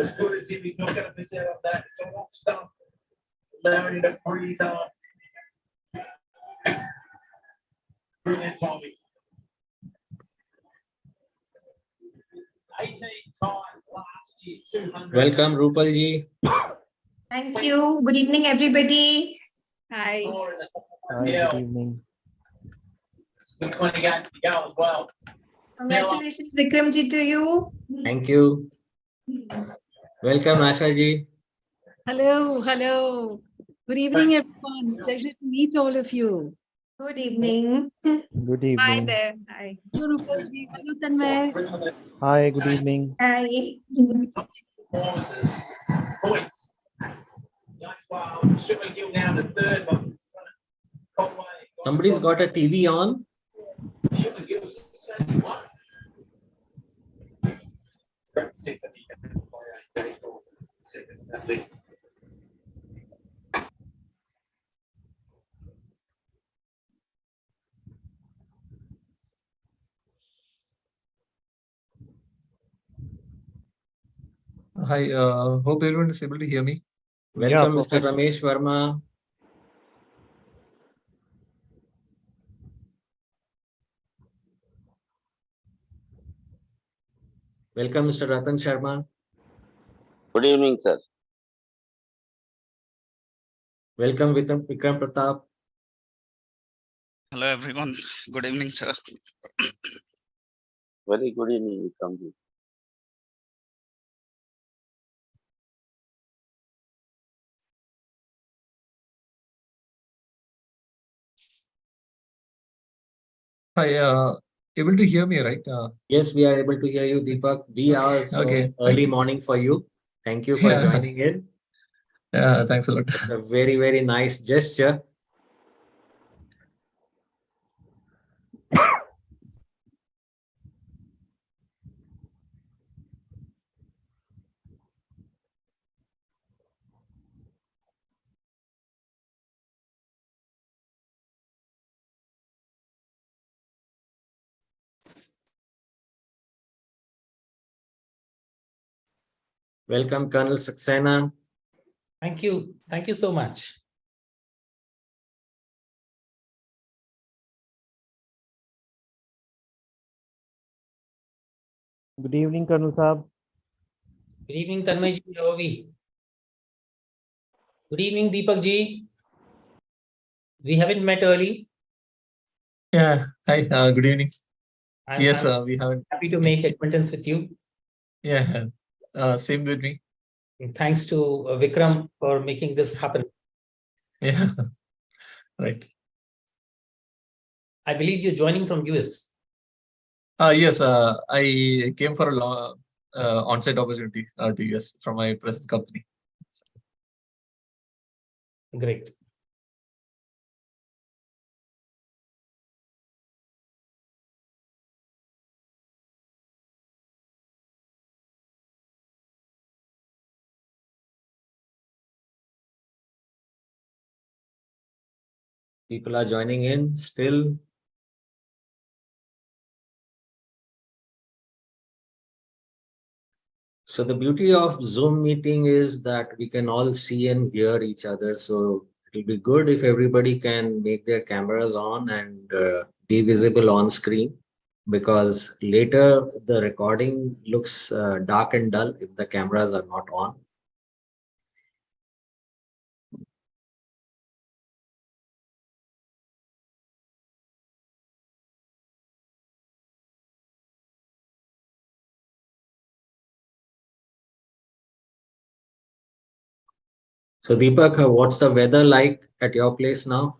as good as him. He's not going to miss out on that. It's all stuff. Allowing to freeze up. Brilliant, Tommy. 18 times last year, 200. Welcome, Rupal ji. Thank you. Good evening, everybody. Hi. Hi, good evening. Good 20 games to go as well. Congratulations, Vikram ji, to you. Thank you. Welcome, Asha ji. Hello, hello. Good evening, everyone. Pleasure to meet all of you. Good evening. Good evening. Hi there. Hi. Hello, Rupalji. Hello, Tanmay. Hi, good evening. Hi. Performances, points. Nice wow. Sugar Hill now the third one. Somebody's got a TV on. Sugar Hill 71. At least. Hi, hope everyone is able to hear me. Welcome, Yeah, Mr. Ramesh Verma. Welcome, Mr. Ratan Sharma. Good evening, sir. Welcome, Vikram Pratap. Hello everyone. Good evening, sir. Very good evening, Vikramji. Hi, able to hear me, right? Yes, we are able to hear you, Deepak. We are Okay. early morning for you. Thank you for Yeah. joining in. Yeah, thanks a lot. It's a very, very nice gesture. Welcome, Colonel Saxena. Thank you. Thank you so much. good evening, Colonel Saab. Good evening, Tanmay ji. How are we? Good evening, Deepak ji. We haven't met early. Yeah. Hi. Good evening. I'm, Yes, I'm we haven't. happy to make acquaintance with you. Yeah. Same with me. And thanks to Vikram for making this happen. Yeah. Right. I believe you're joining from US. Yes. I came for a long on-site opportunity to US from my present company. Great. People are joining in still. So the beauty of Zoom meeting is that we can all see and hear each other. So it'll be good if everybody can make their cameras on and be visible on screen, because later the recording looks dark and dull if the cameras are not on. So Deepak, what's the weather like at your place now?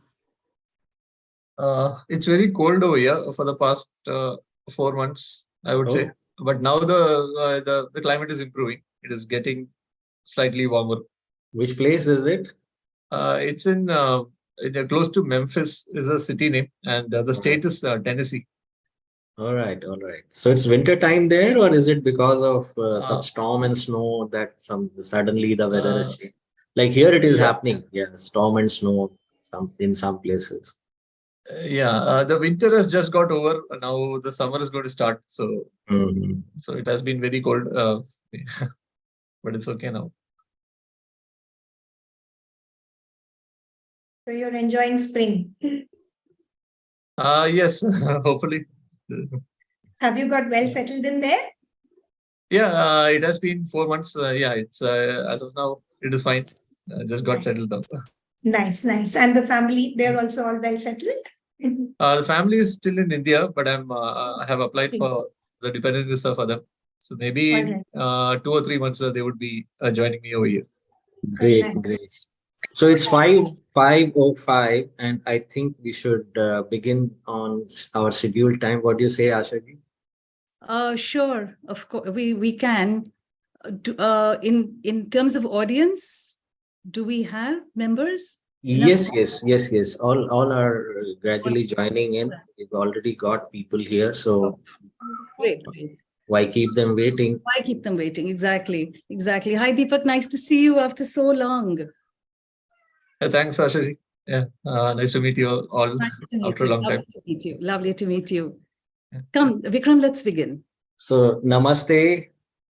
It's very cold over here for the past 4 months, I would say. But now the climate is improving. It is getting slightly warmer. Which place is it? It's in close to Memphis is a city name, and the state is Tennessee. All right, all right. So it's winter time there, or is it because of some storm and snow that suddenly the weather is changed? Like here it is happening. Yeah, storm and snow in some places. The winter has just got over. Now the summer is going to start. So, Mhm. so it has been very cold. but it's okay now. So you're enjoying spring. Yes, hopefully. Have you got well settled in there? Yeah, it has been 4 months. Yeah, it's as of now, it is fine. Just got settled down. Nice, nice. And the family, they're also all well settled? The family is still in India, but I have applied for the dependent visa for them. So maybe in 2 or 3 months they would be joining me over here. Great, great. So it's 5:05, and I think we should begin on our scheduled time. What do you say, Ashaji? Sure, of course, we can. In terms of audience, do we have members? Yes. All are gradually joining in. We've already got people here, so Great. why keep them waiting? Why keep them waiting? Exactly. Hi, Deepak. Nice to see you after so long. Thanks, Ashaji. Yeah, nice to meet you all after a long time. Lovely to meet you. Come, Vikram, let's begin. So, namaste,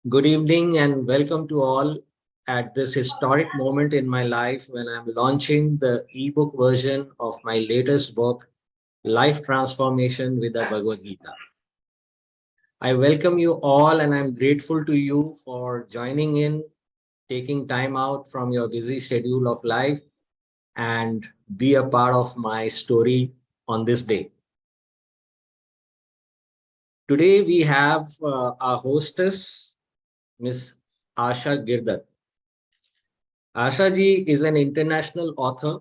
good evening, and welcome to all at this historic moment in my life when I'm launching the ebook version of my latest book, Life Transformation with the Bhagavad Gita. I welcome you all, and I'm grateful to you for joining in, taking time out from your busy schedule of life and be a part of my story on this day. Today we have our hostess, Ms. Asha Girdhar. Asha ji is an international author.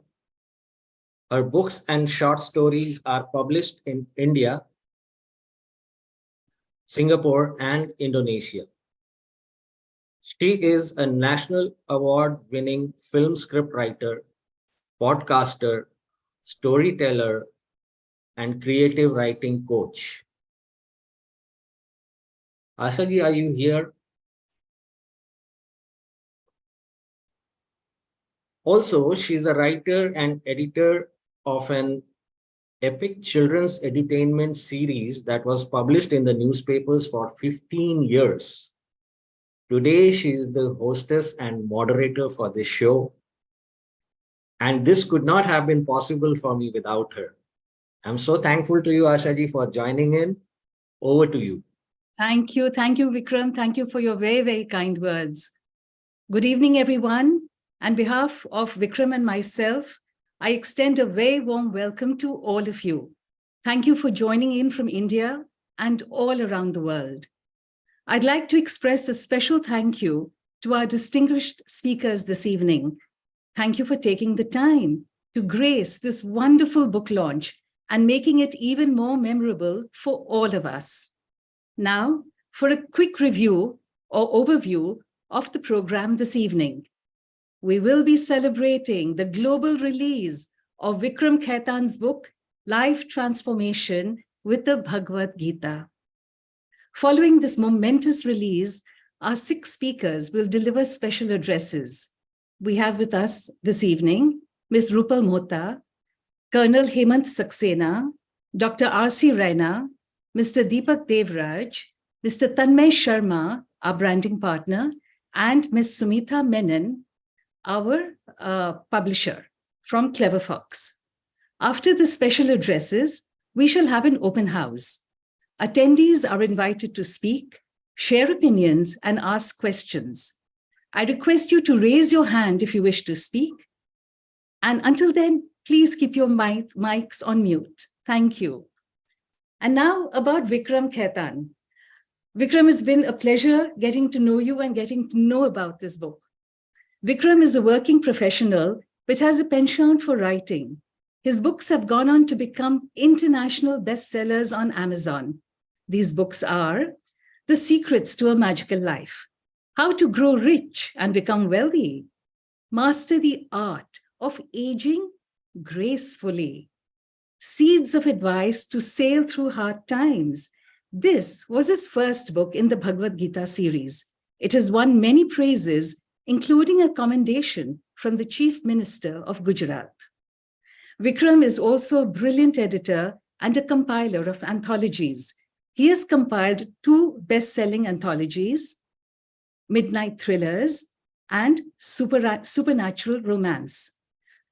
Her books and short stories are published in India, Singapore, and Indonesia. She is a national award-winning film scriptwriter, podcaster, storyteller, and creative writing coach. Asha ji, are you here? Also, she's a writer and editor of an epic children's entertainment series that was published in the newspapers for 15 years. Today, she is the hostess and moderator for this show. And this could not have been possible for me without her. I'm so thankful to you, Asha ji, for joining in. Over to you. Thank you, Vikram. Thank you for your very, very kind words. Good evening, everyone. On behalf of Vikram and myself, I extend a very warm welcome to all of you. Thank you for joining in from India and all around the world. I'd like to express a special thank you to our distinguished speakers this evening. Thank you for taking the time to grace this wonderful book launch and making it even more memorable for all of us. Now, for a quick review or overview of the program this evening. We will be celebrating the global release of Vikram Khaitan's book, Life Transformation with the Bhagavad Gita. Following this momentous release, our 6 speakers will deliver special addresses. We have with us this evening, Ms. Rupal Mohta, Colonel Hemant Saxena, Dr. R.C. Raina, Mr. Deepak Devraj, Mr. Tanmay Sharma, our branding partner, and Ms. Sumita Menon, our publisher from Clever Fox. After the special addresses, we shall have an open house. Attendees are invited to speak, share opinions, and ask questions. I request you to raise your hand if you wish to speak. And until then, please keep your mics on mute. Thank you. And now about Vikram Khaitan. Vikram, it's been a pleasure getting to know you and getting to know about this book. Vikram is a working professional, but has a penchant for writing. His books have gone on to become international bestsellers on Amazon. These books are The Secrets to a Magical Life, How to Grow Rich and Become Wealthy, Master the Art of Aging Gracefully, Seeds of Advice to Sail Through Hard Times. This was his first book in the Bhagavad Gita series. It has won many praises, including a commendation from the Chief Minister of Gujarat. Vikram is also a brilliant editor and a compiler of anthologies. He has compiled 2 best-selling anthologies, midnight thrillers, and supernatural romance.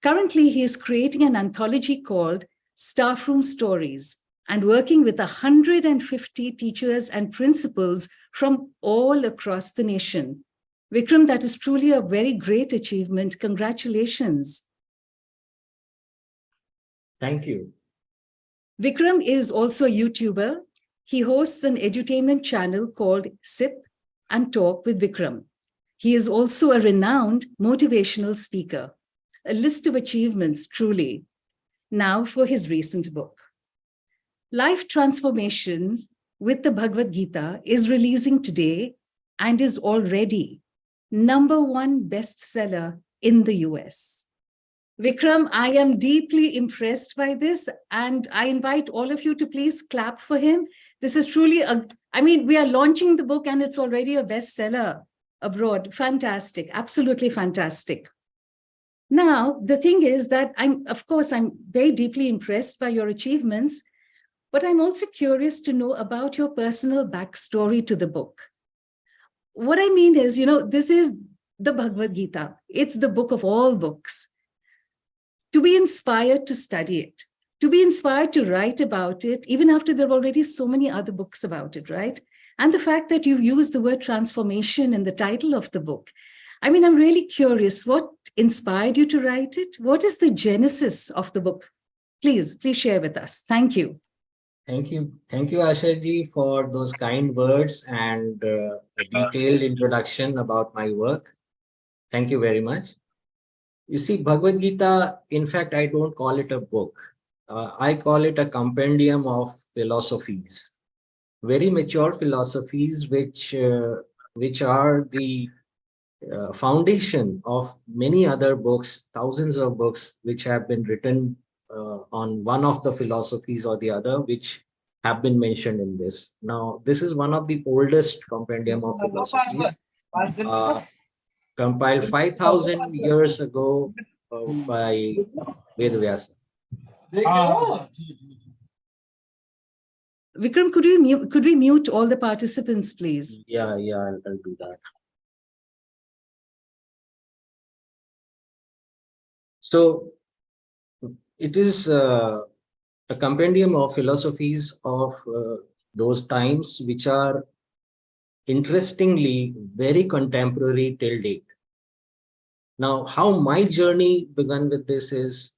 Currently, he is creating an anthology called Staffroom Stories and working with 150 teachers and principals from all across the nation. Vikram, that is truly a very great achievement. Congratulations. Thank you. Vikram is also a YouTuber. He hosts an edutainment channel called Sip and Talk with Vikram. He is also a renowned motivational speaker. A list of achievements, truly. Now for his recent book. Life Transformations with the Bhagavad Gita is releasing today and is already #1 bestseller in the US. Vikram, I am deeply impressed by this, and I invite all of you to please clap for him. This is truly we are launching the book and it's already a bestseller abroad. Fantastic, absolutely fantastic. Now, the thing is that I'm very deeply impressed by your achievements, but I'm also curious to know about your personal backstory to the book. What I mean is, this is the Bhagavad Gita. It's the book of all books. To be inspired to study it, to be inspired to write about it, even after there are already so many other books about it, right? And the fact that you've used the word transformation in the title of the book. I'm really curious, what inspired you to write it? What is the genesis of the book? Please share with us. Thank you. Thank you. Thank you, Ashaji, for those kind words and a detailed introduction about my work. Thank you very much. You see, Bhagavad Gita, in fact, I don't call it a book. I call it a compendium of philosophies, very mature philosophies, which are the foundation of many other books, thousands of books, which have been written on one of the philosophies or the other, which have been mentioned in this. Now, this is one of the oldest compendium of philosophies, compiled 5,000 years ago by Vedavyasa. Vikram, could we mute all the participants, please? Yeah, I'll do that. So it is a compendium of philosophies of those times, which are interestingly very contemporary till date. Now, how my journey began with this is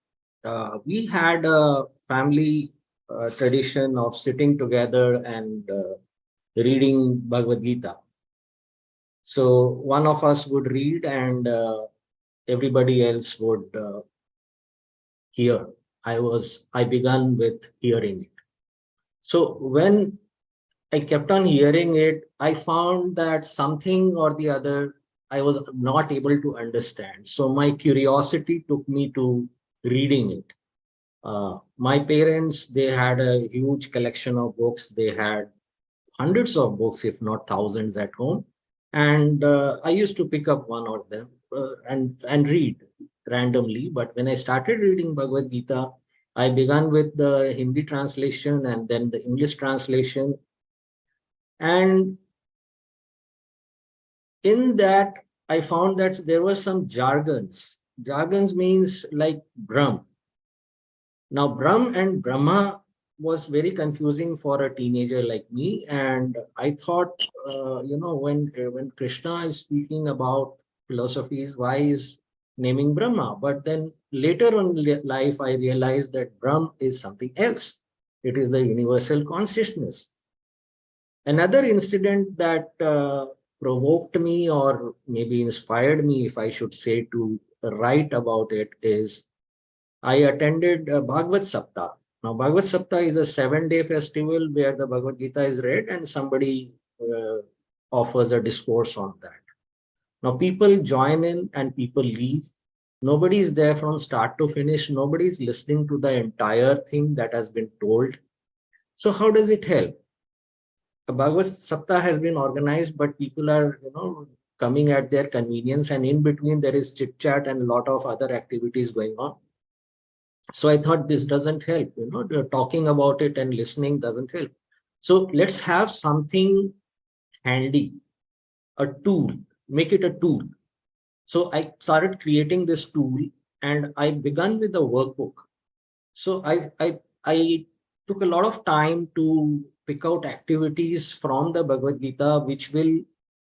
we had a family tradition of sitting together and reading Bhagavad Gita. So one of us would read and everybody else would hear. I began with hearing it. So when I kept on hearing it, I found that something or the other I was not able to understand. So my curiosity took me to reading it. My parents, they had a huge collection of books. They had hundreds of books, if not thousands at home. And I used to pick up one of them and read randomly. But when I started reading Bhagavad Gita, I began with the Hindi translation and then the English translation. And in that, I found that there were some jargons. Jargons means like Brahm. Now, Brahm and Brahma was very confusing for a teenager like me. And I thought, when Krishna is speaking about philosophies, why is naming Brahma? But then later on in life, I realized that Brahm is something else. It is the universal consciousness. Another incident that provoked me or maybe inspired me, if I should say, to write about it is I attended Bhagavad Saptah. Now, Bhagavad Saptah is a 7-day festival where the Bhagavad Gita is read and somebody offers a discourse on that. Now, people join in and people leave. Nobody is there from start to finish. Nobody is listening to the entire thing that has been told. So how does it help? A Bhagavad Saptah has been organized, but people are, coming at their convenience, and in between there is chit chat and a lot of other activities going on. So I thought this doesn't help, talking about it and listening doesn't help. So let's have something handy, a tool make it a tool. So I started creating this tool, and I began with the workbook. So I took a lot of time to pick out activities from the Bhagavad Gita, which will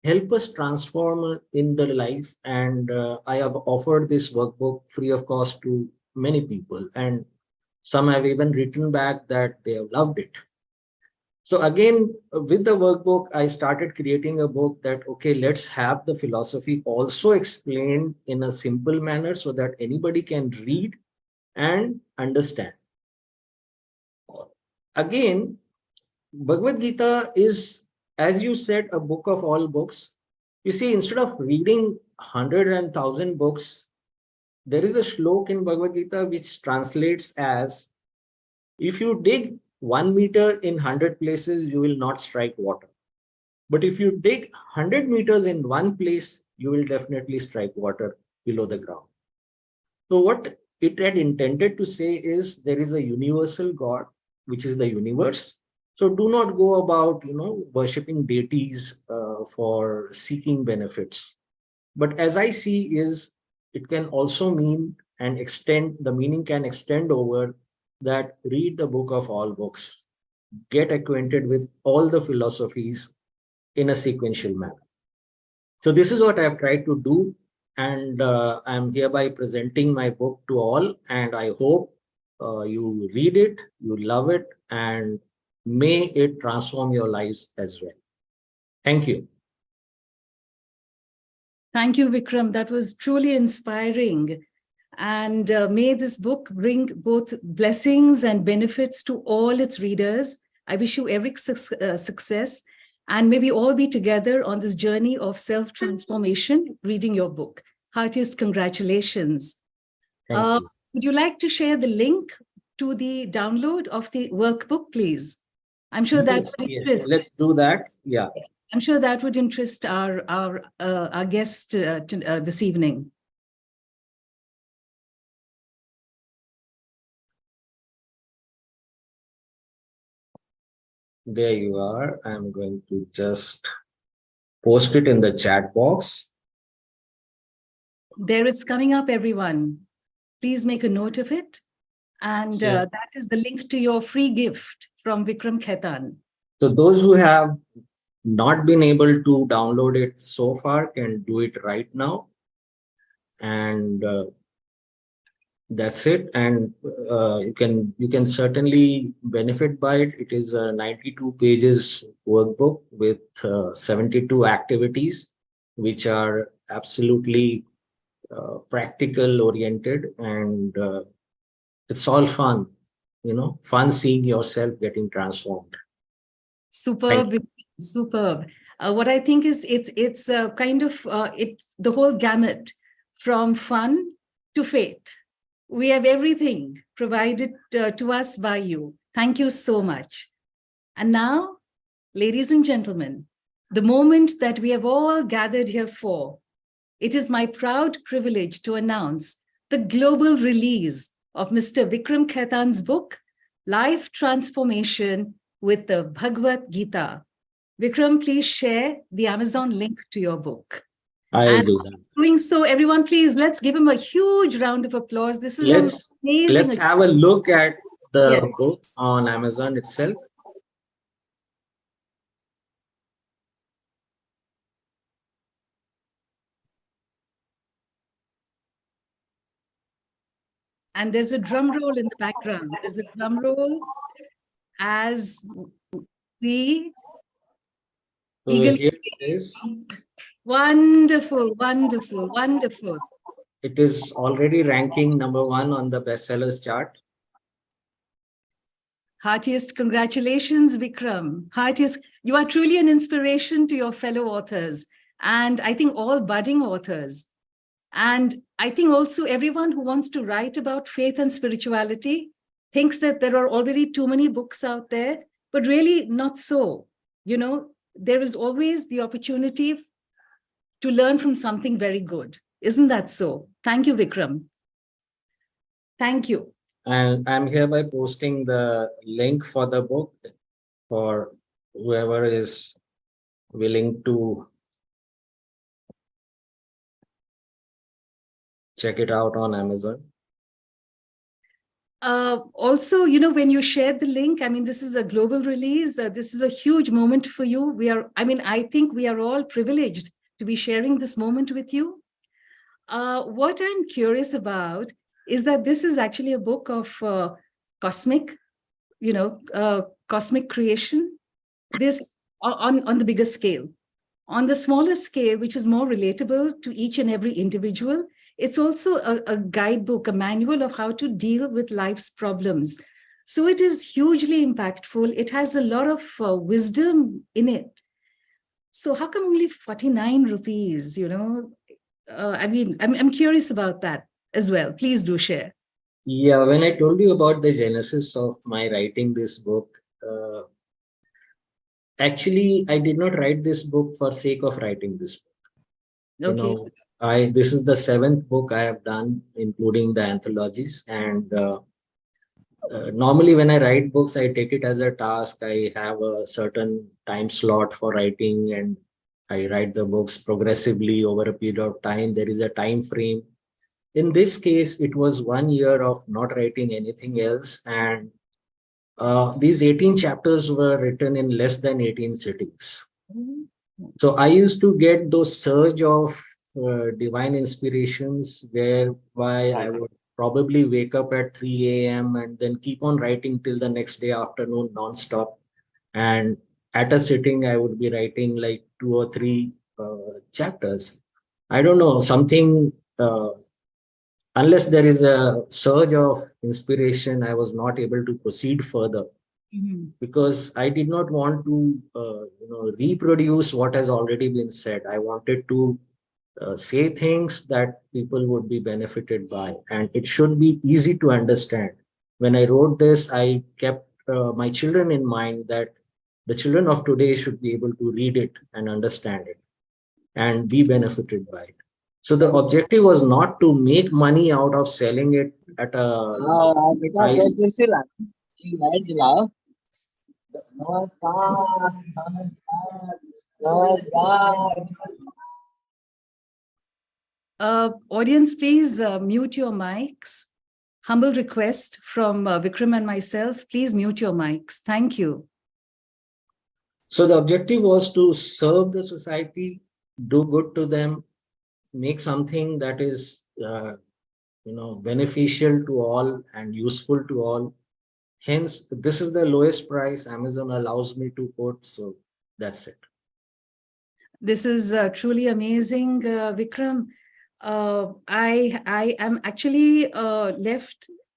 help us transform in the life. And I have offered this workbook free of cost to many people. And some have even written back that they have loved it. So again, with the workbook, I started creating a book that, okay, let's have the philosophy also explained in a simple manner so that anybody can read and understand. Again, Bhagavad Gita is, as you said, a book of all books. You see, instead of reading 100,000 books, there is a shlok in Bhagavad Gita which translates as, if you dig 1 meter in 100 places, you will not strike water. But if you dig 100 meters in one place, you will definitely strike water below the ground. So what it had intended to say is there is a universal God, which is the universe. So do not go about, worshipping deities for seeking benefits. But as I see is, it can also mean and extend, the meaning can extend over that read the book of all books, get acquainted with all the philosophies in a sequential manner. So this is what I have tried to do. And I'm hereby presenting my book to all. And I hope you read it, you love it, and may it transform your lives as well. Thank you. Thank you, Vikram. That was truly inspiring. And may this book bring both blessings and benefits to all its readers. I wish you every success. And may we all be together on this journey of self-transformation, reading your book. Heartiest congratulations. Thank you. Would you like to share the link to the download of the workbook, please? I'm sure that would interest. Let's do that. Yeah. I'm sure that would interest our guest this evening. There you are. I'm going to just post it in the chat box. There it's coming up, everyone. Please make a note of it. And that is the link to your free gift from Vikram Khaitan. So those who have not been able to download it so far can do it right now. And that's it. And you can certainly benefit by it. It is a 92 pages workbook with 72 activities, which are absolutely practical oriented, and it's all fun, fun seeing yourself getting transformed. Superb, superb. What I think is it's kind of it's the whole gamut from fun to faith. We have everything provided to us by you. Thank you so much. And now, ladies and gentlemen, the moment that we have all gathered here for, it is my proud privilege to announce the global release of Mr. Vikram Khaitan's book, Life Transformation with the Bhagavad Gita. Vikram, please share the Amazon link to your book. I'll do that. Doing so, everyone, please, let's give him a huge round of applause. This is amazing. Let's have a look at the book on Amazon itself. And there's a drum roll in the background. There's a drum roll as we Here it is. Wonderful, wonderful, wonderful. It is already ranking #1 on the bestsellers chart. Heartiest congratulations, Vikram. Heartiest, you are truly an inspiration to your fellow authors, and I think all budding authors. And I think also everyone who wants to write about faith and spirituality thinks that there are already too many books out there, but really not so. There is always the opportunity to learn from something very good. Isn't that so? Thank you, Vikram. Thank you. And I'm hereby posting the link for the book for whoever is willing to check it out on Amazon. Also, when you shared the link, I mean, this is a global release. This is a huge moment for you. I think we are all privileged to be sharing this moment with you. What I'm curious about is that this is actually a book of cosmic creation. This on the bigger scale. On the smaller scale, which is more relatable to each and every individual, it's also a guidebook, a manual of how to deal with life's problems. So it is hugely impactful. It has a lot of wisdom in it. So how come only 49 rupees, I'm curious about that as well. Please do share. Yeah, when I told you about the genesis of my writing this book, actually, I did not write this book for sake of writing this book. Okay. This is the 7th book I have done, including the anthologies. And normally when I write books, I take it as a task. I have a certain time slot for writing, and I write the books progressively over a period of time. There is a time frame. In this case, it was 1 year of not writing anything else. And these 18 chapters were written in less than 18 sittings. So I used to get those surge of divine inspirations whereby I would probably wake up at 3 a.m. and then keep on writing till the next day afternoon non-stop. And at a sitting, I would be writing like 2 or 3 chapters. I don't know, something, unless there is a surge of inspiration, I was not able to proceed further. Because I did not want to, reproduce what has already been said. I wanted to say things that people would be benefited by, and it should be easy to understand. When I wrote this, I kept my children in mind, that the children of today should be able to read it and understand it and be benefited by it. So the objective was not to make money out of selling it at a price. Audience, please mute your mics. Humble request from Vikram and myself. Please mute your mics. Thank you. So the objective was to serve the society, do good to them, make something that is, beneficial to all and useful to all. Hence, this is the lowest price Amazon allows me to put. So that's it. This is truly amazing, Vikram. I am actually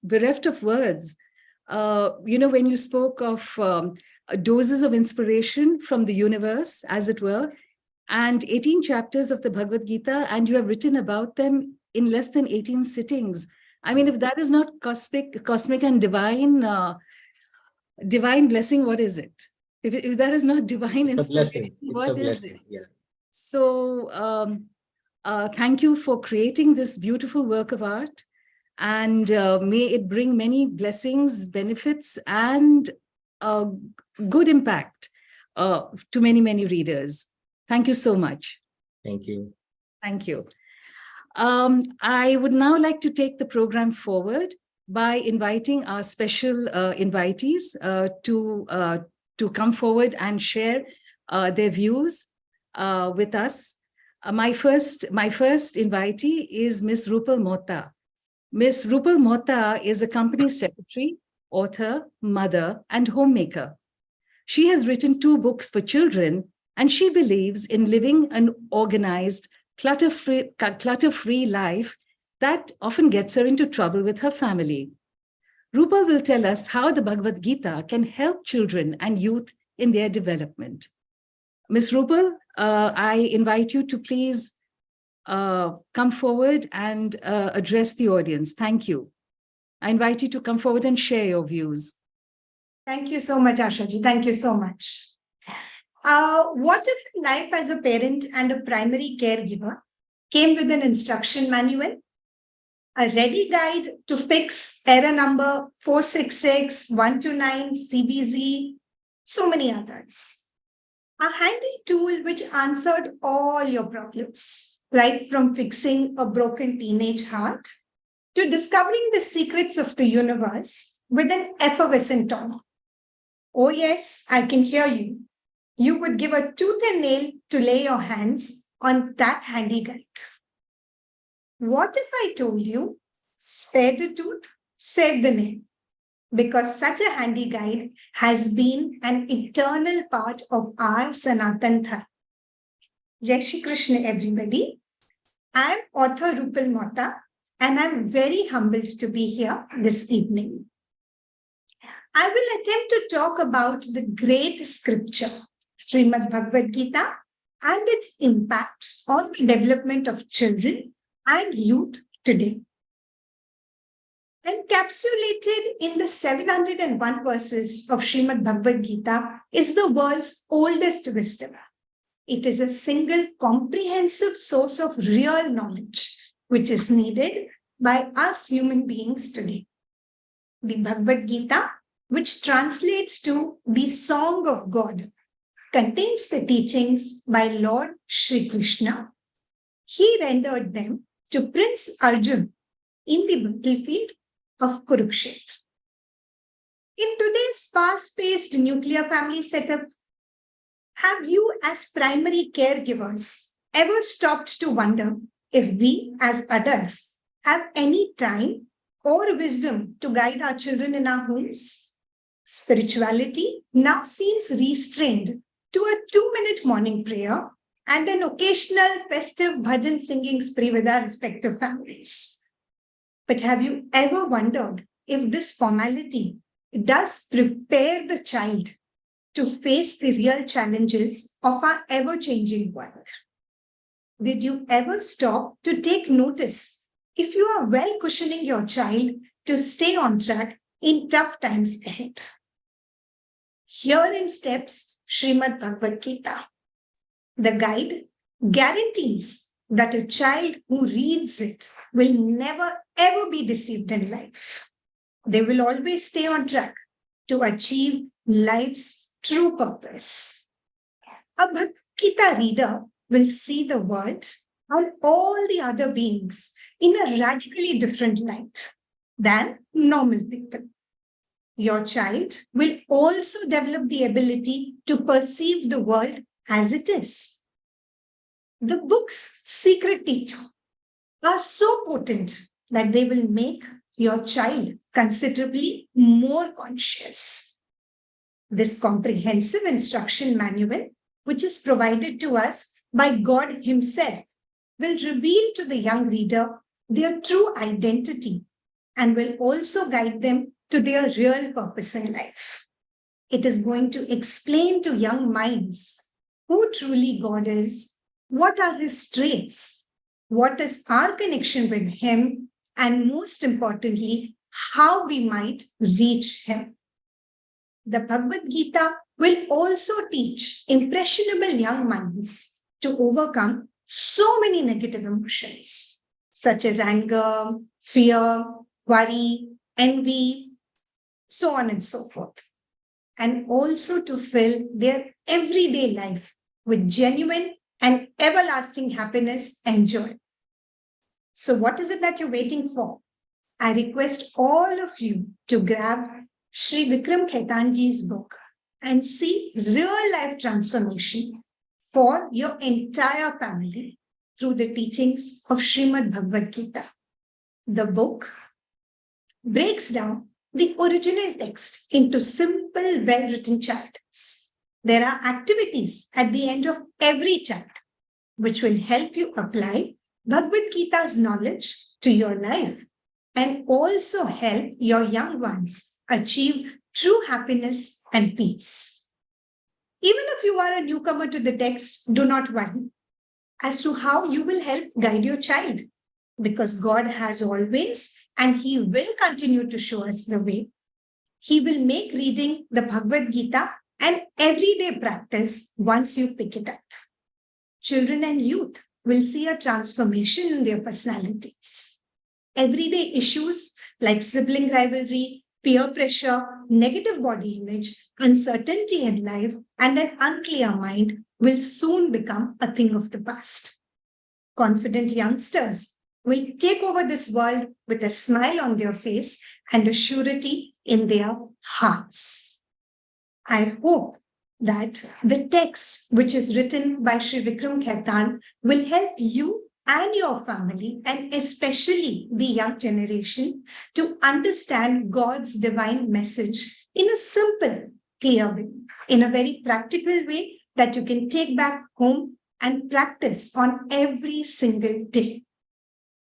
bereft of words. When you spoke of doses of inspiration from the universe, as it were, and 18 chapters of the Bhagavad Gita, and you have written about them in less than 18 sittings. I mean, if that is not cosmic and divine blessing, what is it? If that is not divine inspiration, what is it? Yeah. So thank you for creating this beautiful work of art, and may it bring many blessings, benefits, and good impact to many, many readers. Thank you so much. Thank you. Thank you. I would now like to take the program forward by inviting our special invitees to come forward and share their views with us. My first invitee is Ms. Rupal Mohta. Ms. Rupal Mohta is a company secretary, author, mother, and homemaker. She has written 2 books for children, and she believes in living an organized, clutter-free life that often gets her into trouble with her family. Rupal will tell us how the Bhagavad Gita can help children and youth in their development. Ms. Rupal, I invite you to please come forward and address the audience. Thank you. I invite you to come forward and share your views. Thank you so much, Ashaji. Thank you so much. What if life as a parent and a primary caregiver came with an instruction manual, a ready guide to fix error number 466129 CBZ, so many others? A handy tool which answered all your problems. right from fixing a broken teenage heart to discovering the secrets of the universe with an effervescent tone. Oh, yes, I can hear you. You would give a tooth and nail to lay your hands on that handy guide. What if I told you, spare the tooth, save the nail? Because such a handy guide has been an eternal part of our Sanatan Dharma. Jai Shri Krishna, everybody. I am author Vikram, and I'm very humbled to be here this evening. I will attempt to talk about the great scripture, Srimad Bhagavad Gita, and its impact on the development of children and youth today. Encapsulated in the 701 verses of Srimad Bhagavad Gita is the world's oldest wisdom. It is a single comprehensive source of real knowledge, which is needed by us human beings today. The Bhagavad Gita, which translates to the Song of God, contains the teachings by Lord Shri Krishna. He rendered them to Prince Arjun in the battlefield of Kurukshetra. In today's fast-paced nuclear family setup, have you as primary caregivers ever stopped to wonder if we as adults have any time or wisdom to guide our children in our homes? Spirituality now seems restrained to a 2-minute morning prayer and an occasional festive bhajan singing spree with our respective families. But have you ever wondered if this formality does prepare the child to face the real challenges of our ever-changing world? Did you ever stop to take notice if you are well cushioning your child to stay on track in tough times ahead? Herein steps Srimad Bhagavad Gita. The guide guarantees that a child who reads it will never ever be deceived in life. They will always stay on track to achieve life's true purpose. A Bhagavad Gita reader will see the world and all the other beings in a radically different light than normal people. Your child will also develop the ability to perceive the world as it is. The book's secret teachings are so potent that they will make your child considerably more conscious. This comprehensive instruction manual, which is provided to us by God Himself, will reveal to the young reader their true identity and will also guide them to their real purpose in life. It is going to explain to young minds who truly God is, what are His traits, what is our connection with Him, and most importantly, how we might reach Him. The Bhagavad Gita will also teach impressionable young minds to overcome so many negative emotions, such as anger, fear, worry, envy, so on and so forth, and also to fill their everyday life with genuine and everlasting happiness and joy. So what is it that you're waiting for? I request all of you to grab Sri Vikram Khaitan ji's book and see real life transformation for your entire family through the teachings of Srimad Bhagavad Gita. The book breaks down the original text into simple, well-written chapters. There are activities at the end of every chapter which will help you apply Bhagavad Gita's knowledge to your life and also help your young ones achieve true happiness and peace. Even if you are a newcomer to the text, do not worry as to how you will help guide your child, because God has always and He will continue to show us the way. He will make reading the Bhagavad Gita an everyday practice once you pick it up. Children and youth will see a transformation in their personalities. Everyday issues like sibling rivalry, peer pressure, negative body image, uncertainty in life, and an unclear mind will soon become a thing of the past. confident youngsters will take over this world with a smile on their face and a surety in their hearts. I hope that the text, which is written by Sri Vikram Khaitan, will help you and your family, and especially the young generation, to understand God's divine message in a simple, clear way, in a very practical way that you can take back home and practice on every single day.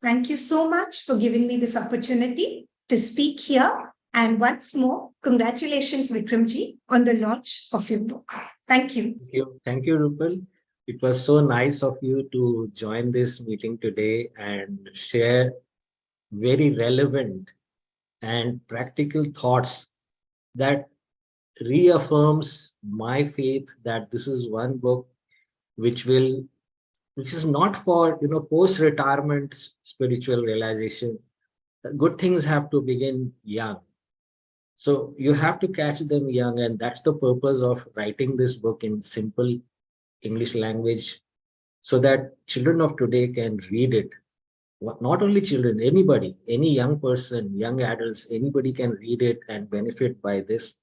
Thank you so much for giving me this opportunity to speak here. And once more, congratulations, Vikramji, on the launch of your book. Thank you. Thank you, Rupal. It was so nice of you to join this meeting today and share very relevant and practical thoughts that reaffirms my faith that this is one book which is not for post-retirement spiritual realization. Good things have to begin young. So you have to catch them young, and that's the purpose of writing this book in simple English language, so that children of today can read it. Not only children, anybody, any young person, young adults, anybody can read it and benefit by this.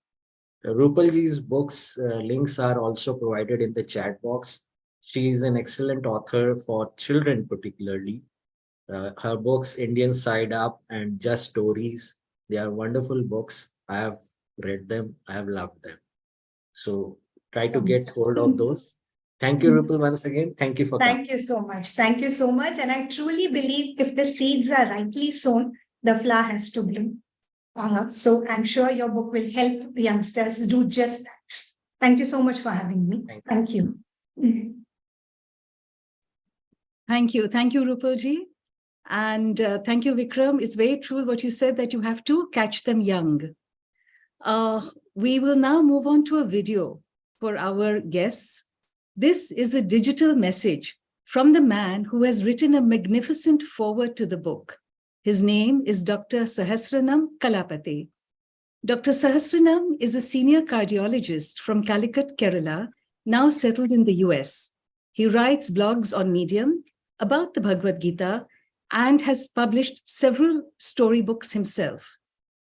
Rupalji's books links are also provided in the chat box. She is an excellent author for children particularly. Her books, Indian Side Up and Just Stories, they are wonderful books. I have read them. I have loved them. So try to get hold of those. Thank you, Rupal, once again. Thank you for coming. Thank you so much. Thank you so much. And I truly believe if the seeds are rightly sown, the flower has to bloom. So I'm sure your book will help the youngsters do just that. Thank you so much for having me. Thank you. Thank you. Thank you, Rupalji. And thank you, Vikram. It's very true what you said, that you have to catch them young. We will now move on to a video for our guests. This is a digital message from the man who has written a magnificent foreword to the book. His name is Dr. Sahasranam Kalapathy. Dr. Sahasranam is a senior cardiologist from Calicut, Kerala, now settled in the US. He writes blogs on Medium about the Bhagavad Gita and has published several storybooks himself.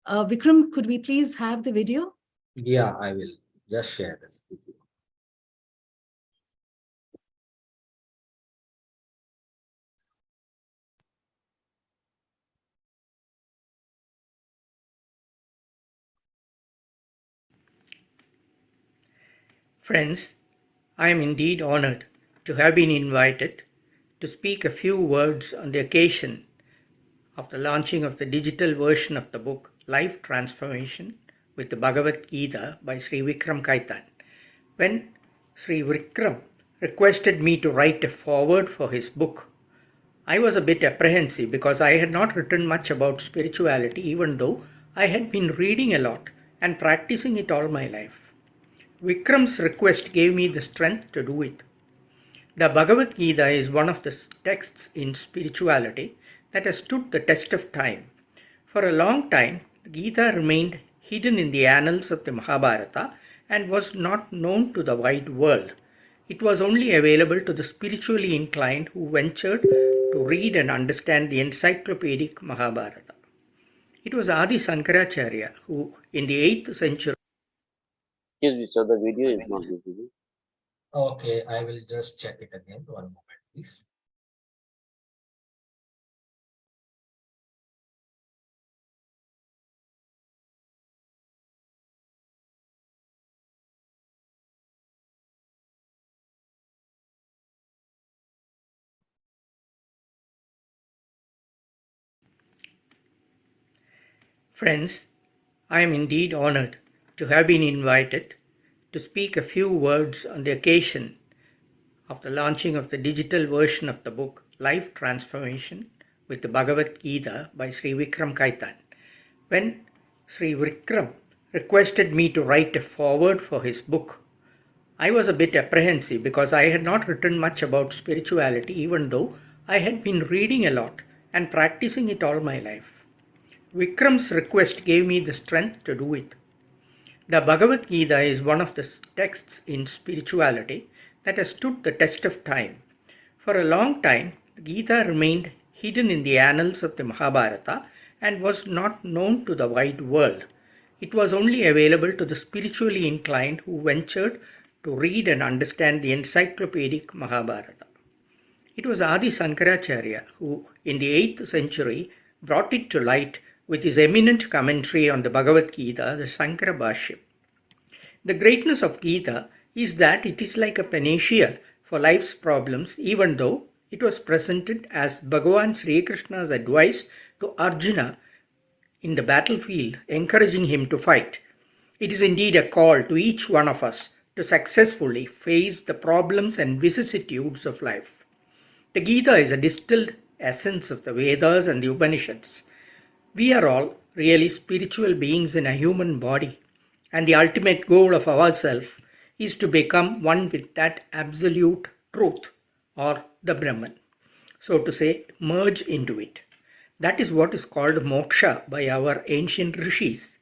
Vikram, could we please have the video? Yeah, I will just share this with you. Friends, I am indeed honored to have been invited to speak a few words on the occasion of the launching of the digital version of the book Life Transformation with the Bhagavad Gita by Sri Vikram Khaitan. When Sri Vikram requested me to write a foreword for his book, I was a bit apprehensive because I had not written much about spirituality, even though I had been reading a lot and practicing it all my life. Vikram's request gave me the strength to do it. The Bhagavad Gita is one of the texts in spirituality that has stood the test of time. For a long time, the Gita remained hidden in the annals of the Mahabharata and was not known to the wide world. It was only available to the spiritually inclined who ventured to read and understand the encyclopedic Mahabharata. It was Adi Sankaracharya who, in the 8th century, Excuse me, sir, the video is not visible. Okay, I will just check it again. One moment, please. Friends, I am indeed honored to have been invited to speak a few words on the occasion of the launching of the digital version of the book Life Transformation with the Bhagavad Gita by Sri Vikram Khaitan. When Sri Vikram requested me to write a foreword for his book, I was a bit apprehensive because I had not written much about spirituality, even though I had been reading a lot and practicing it all my life. Vikram's request gave me the strength to do it. The Bhagavad Gita is one of the texts in spirituality that has stood the test of time. For a long time, the Gita remained hidden in the annals of the Mahabharata and was not known to the wide world. It was only available to the spiritually inclined who ventured to read and understand the encyclopedic Mahabharata. It was Adi Sankaracharya who, in the 8th century, brought it to light with his eminent commentary on the Bhagavad Gita, the Sankara Bhashya. The greatness of Gita is that it is like a panacea for life's problems, even though it was presented as Bhagavan Sri Krishna's advice to Arjuna in the battlefield, encouraging him to fight. It is indeed a call to each one of us to successfully face the problems and vicissitudes of life. The Gita is a distilled essence of the Vedas and the Upanishads. We are all really spiritual beings in a human body, and the ultimate goal of ourselves is to become one with that absolute truth, or the Brahman. So to say, merge into it. That is what is called moksha by our ancient rishis.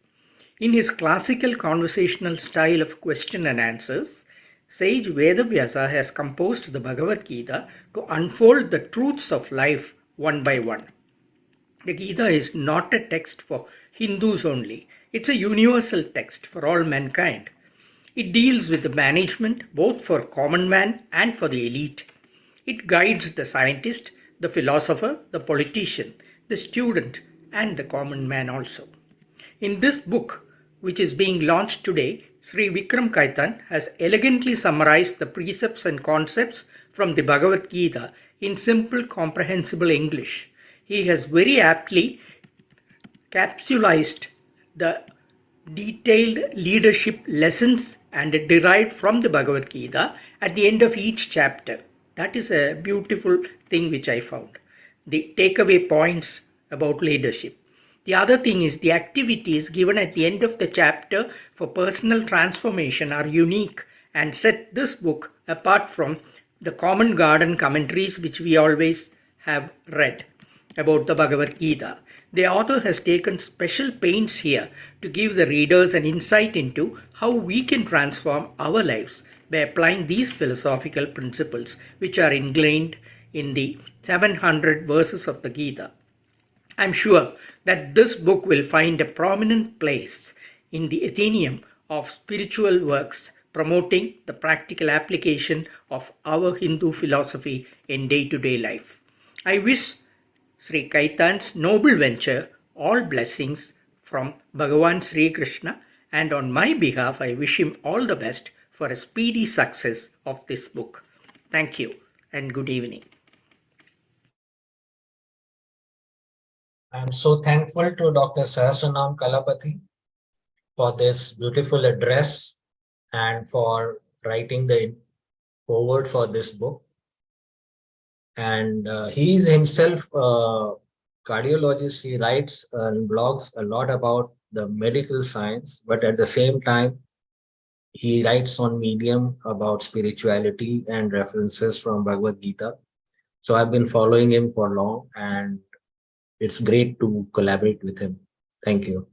In his classical conversational style of question and answers, sage Vedavyasa has composed the Bhagavad Gita to unfold the truths of life one by one. The Gita is not a text for Hindus only. It's a universal text for all mankind. It deals with the management both for common man and for the elite. It guides the scientist, the philosopher, the politician, the student, and the common man also. In this book, which is being launched today, Sri Vikram Khaitan has elegantly summarized the precepts and concepts from the Bhagavad Gita in simple, comprehensible English. He has very aptly capsulized the detailed leadership lessons and derived from the Bhagavad Gita at the end of each chapter. That is a beautiful thing which I found. The takeaway points about leadership. The other thing is the activities given at the end of the chapter for personal transformation are unique and set this book apart from the common garden commentaries which we always have read about the Bhagavad Gita. The author has taken special pains here to give the readers an insight into how we can transform our lives by applying these philosophical principles which are ingrained in the 700 verses of the Gita. I am sure that this book will find a prominent place in the Athenaeum of spiritual works promoting the practical application of our Hindu philosophy in day-to-day life. I wish Sri Khaitan's noble venture all blessings from Bhagavan Sri Krishna, and on my behalf I wish him all the best for a speedy success of this book. Thank you and good evening. I'm so thankful to Dr. Sahasranam Kalapati for this beautiful address and for writing the foreword for this book. And he is himself a cardiologist. He writes and blogs a lot about the medical science, but at the same time, he writes on Medium about spirituality and references from Bhagavad Gita. So I've been following him for long, and it's great to collaborate with him. Thank you.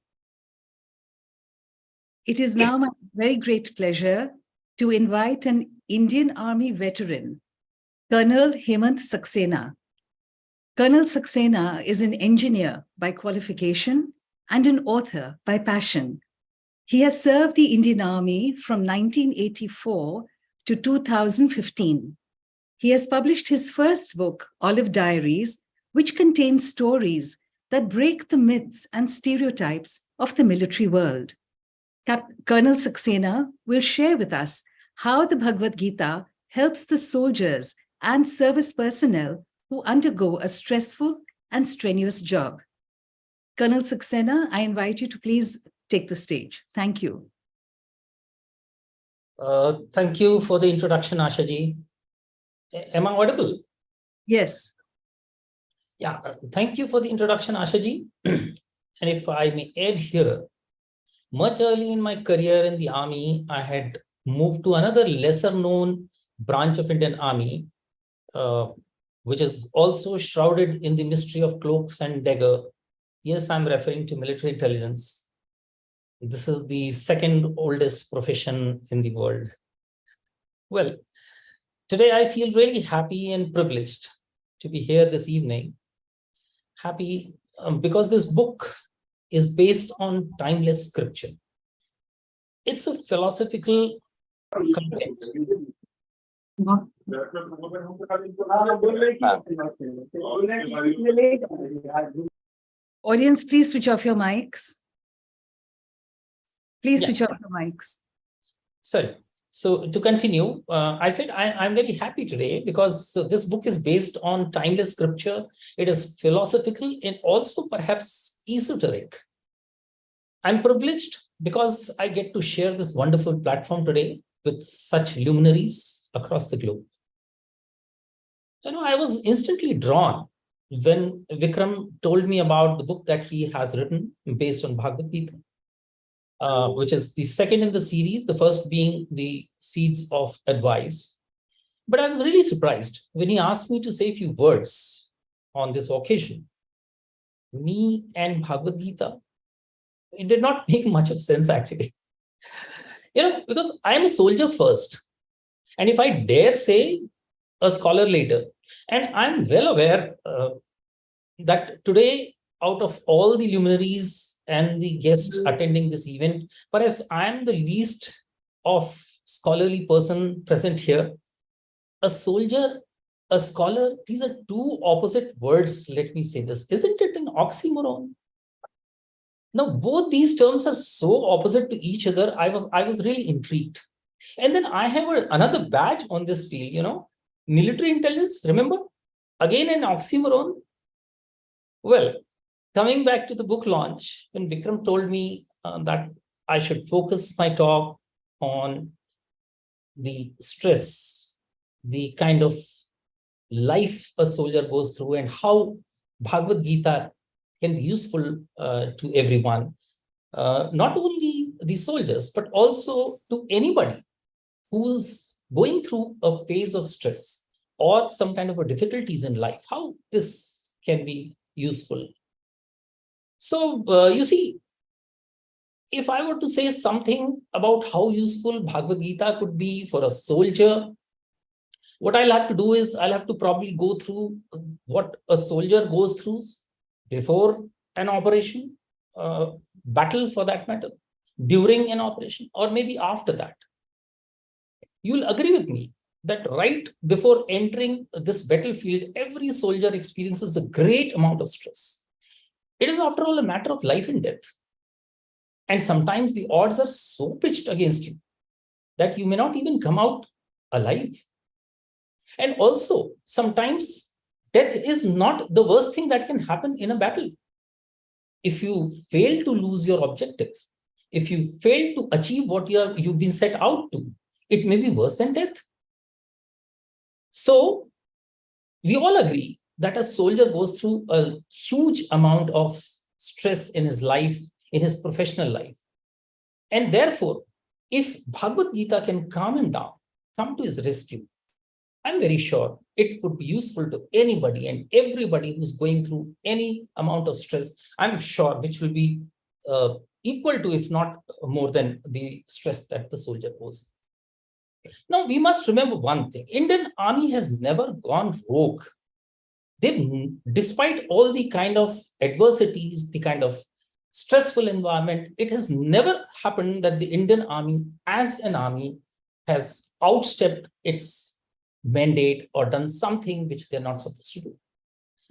It is now my very great pleasure to invite an Indian Army veteran, Colonel Hemant Saxena. Colonel Saxena is an engineer by qualification and an author by passion. He has served the Indian Army from 1984 to 2015. He has published his first book, Olive Diaries, which contains stories that break the myths and stereotypes of the military world. Colonel Saxena will share with us how the Bhagavad Gita helps the soldiers and service personnel who undergo a stressful and strenuous job. Colonel Saxena, I invite you to please take the stage. Thank you. Thank you for the introduction, Ashaji. Am I audible? Yes. Yeah, thank you for the introduction, Ashaji. And if I may add here, much early in my career in the army, I had moved to another lesser known branch of Indian Army, which is also shrouded in the mystery of cloaks and dagger. Yes, I'm referring to military intelligence. This is the second oldest profession in the world. Well, today I feel really happy and privileged to be here this evening. Happy because this book is based on timeless scripture. It's a philosophical content. Audience, please switch off your mics. Please Yeah. switch off your mics. Sorry. So to continue, I said I'm very happy today because this book is based on timeless scripture. It is philosophical and also perhaps esoteric. I'm privileged because I get to share this wonderful platform today with such luminaries across the globe. I was instantly drawn when Vikram told me about the book that he has written based on Bhagavad Gita. Which is the second in the series, the first being the Seeds of Advice. But I was really surprised when he asked me to say a few words on this occasion. Me and Bhagavad Gita, it did not make much of sense actually. Because I am a soldier first. And if I dare say a scholar later, and I'm well aware that today, out of all the luminaries and the guests attending this event, perhaps I'm the least of scholarly person present here. A soldier, a scholar, these are two opposite words, let me say this. Isn't it an oxymoron? Now, both these terms are so opposite to each other, I was really intrigued. And then I have another badge on this field, military intelligence, remember? Again, an oxymoron. Well, coming back to the book launch, when Vikram told me that I should focus my talk on the stress, the kind of life a soldier goes through and how Bhagavad Gita can be useful to everyone, not only the soldiers, but also to anybody who's going through a phase of stress or some kind of a difficulties in life, how this can be useful. So, you see, if I were to say something about how useful Bhagavad Gita could be for a soldier, what I'll have to do is I'll have to probably go through what a soldier goes through before an operation, battle for that matter, during an operation, or maybe after that. You'll agree with me that right before entering this battlefield, every soldier experiences a great amount of stress. It is, after all, a matter of life and death. And sometimes the odds are so pitched against you that you may not even come out alive. And also, sometimes death is not the worst thing that can happen in a battle. If you fail to lose your objective, if you fail to achieve what you've been set out to, it may be worse than death. So, we all agree that a soldier goes through a huge amount of stress in his life, in his professional life. And therefore, if Bhagavad Gita can calm him down, come to his rescue, I'm very sure it could be useful to anybody and everybody who's going through any amount of stress, I'm sure, which will be equal to, if not more than, the stress that the soldier goes. Now, we must remember one thing. Indian Army has never gone rogue. Despite all the kind of adversities, the kind of stressful environment, it has never happened that the Indian Army, as an army, has outstepped its mandate or done something which they're not supposed to do.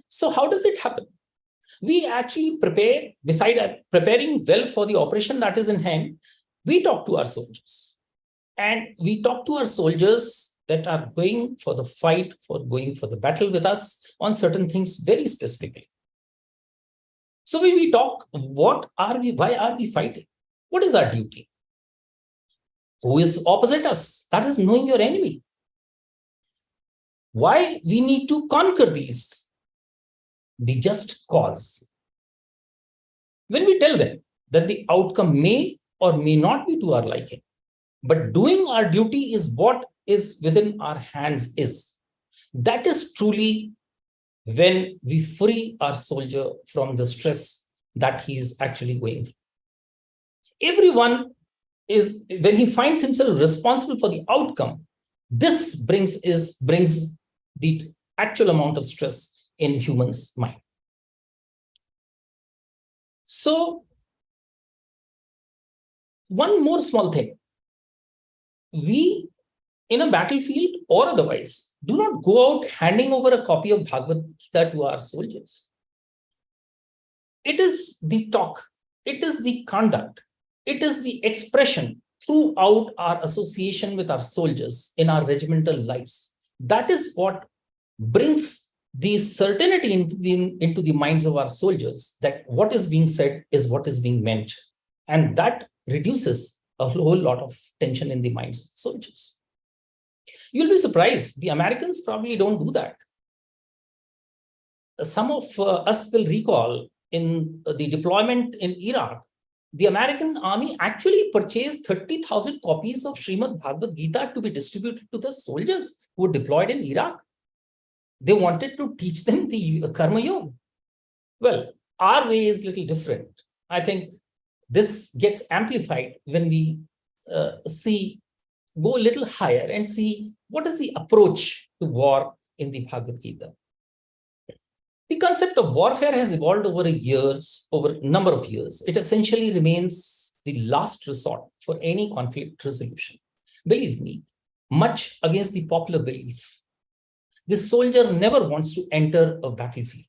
So how does it happen? We actually prepare, beside preparing well for the operation that is in hand, we talk to our soldiers. And we talk to our soldiers that are going for the fight, going for the battle with us on certain things very specifically. So when we talk, why are we fighting? What is our duty? Who is opposite us? That is knowing your enemy. Why we need to conquer these? The just cause. When we tell them that the outcome may or may not be to our liking, but doing our duty is what is within our hands is. That is truly when we free our soldier from the stress that he is actually going through. Everyone is, when he finds himself responsible for the outcome, this brings the actual amount of stress in humans' mind. So, one more small thing. We, in a battlefield or otherwise, do not go out handing over a copy of Bhagavad Gita to our soldiers. It is the talk, it is the conduct, it is the expression throughout our association with our soldiers in our regimental lives. That is what brings the certainty into the minds of our soldiers that what is being said is what is being meant. And that reduces a whole lot of tension in the minds of the soldiers. You'll be surprised, the Americans probably don't do that. Some of us will recall in the deployment in Iraq, the American army actually purchased 30,000 copies of Srimad Bhagavad Gita to be distributed to the soldiers who were deployed in Iraq. They wanted to teach them the Karma Yoga. Well, our way is a little different. I think this gets amplified when we go a little higher and see what is the approach to war in the Bhagavad Gita. The concept of warfare has evolved over a number of years. It essentially remains the last resort for any conflict resolution. Believe me, much against the popular belief, the soldier never wants to enter a battlefield.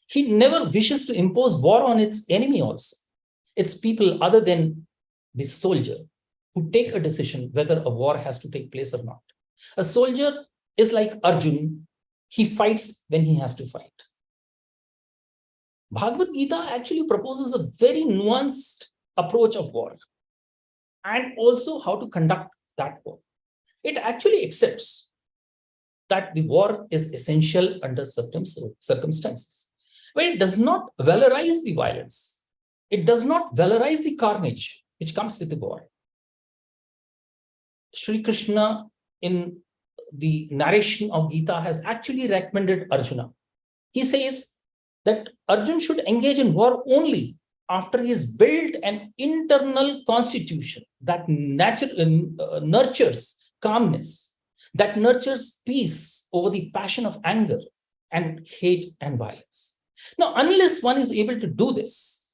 He never wishes to impose war on its enemy also. It's people other than the soldier who take a decision whether a war has to take place or not. A soldier is like Arjun. He fights when he has to fight. Bhagavad Gita actually proposes a very nuanced approach of war and also how to conduct that war. It actually accepts that the war is essential under circumstances, but it does not valorize the violence. It does not valorize the carnage which comes with the war. Sri Krishna in the narration of Gita has actually recommended Arjuna. He says that Arjuna should engage in war only after he has built an internal constitution that nurtures calmness, that nurtures peace over the passion of anger and hate and violence. Now, unless one is able to do this,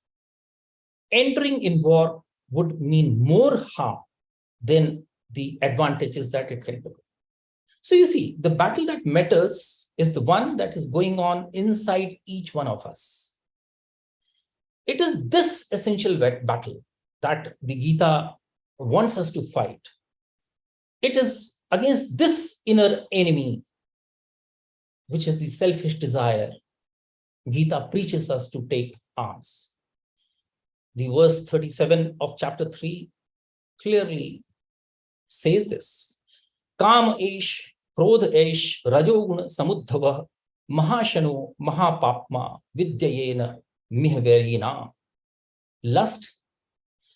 entering in war would mean more harm than the advantages that it can bring. So you see, the battle that matters is the one that is going on inside each one of us. It is this essential battle that the Gita wants us to fight. It is against this inner enemy, which is the selfish desire. Gita preaches us to take arms. The verse 37 of chapter 3 clearly says this. Kam esh, krodh esh, rajoguna samuddhava, mahashano mahapapma, vidyayena mihverina. Lust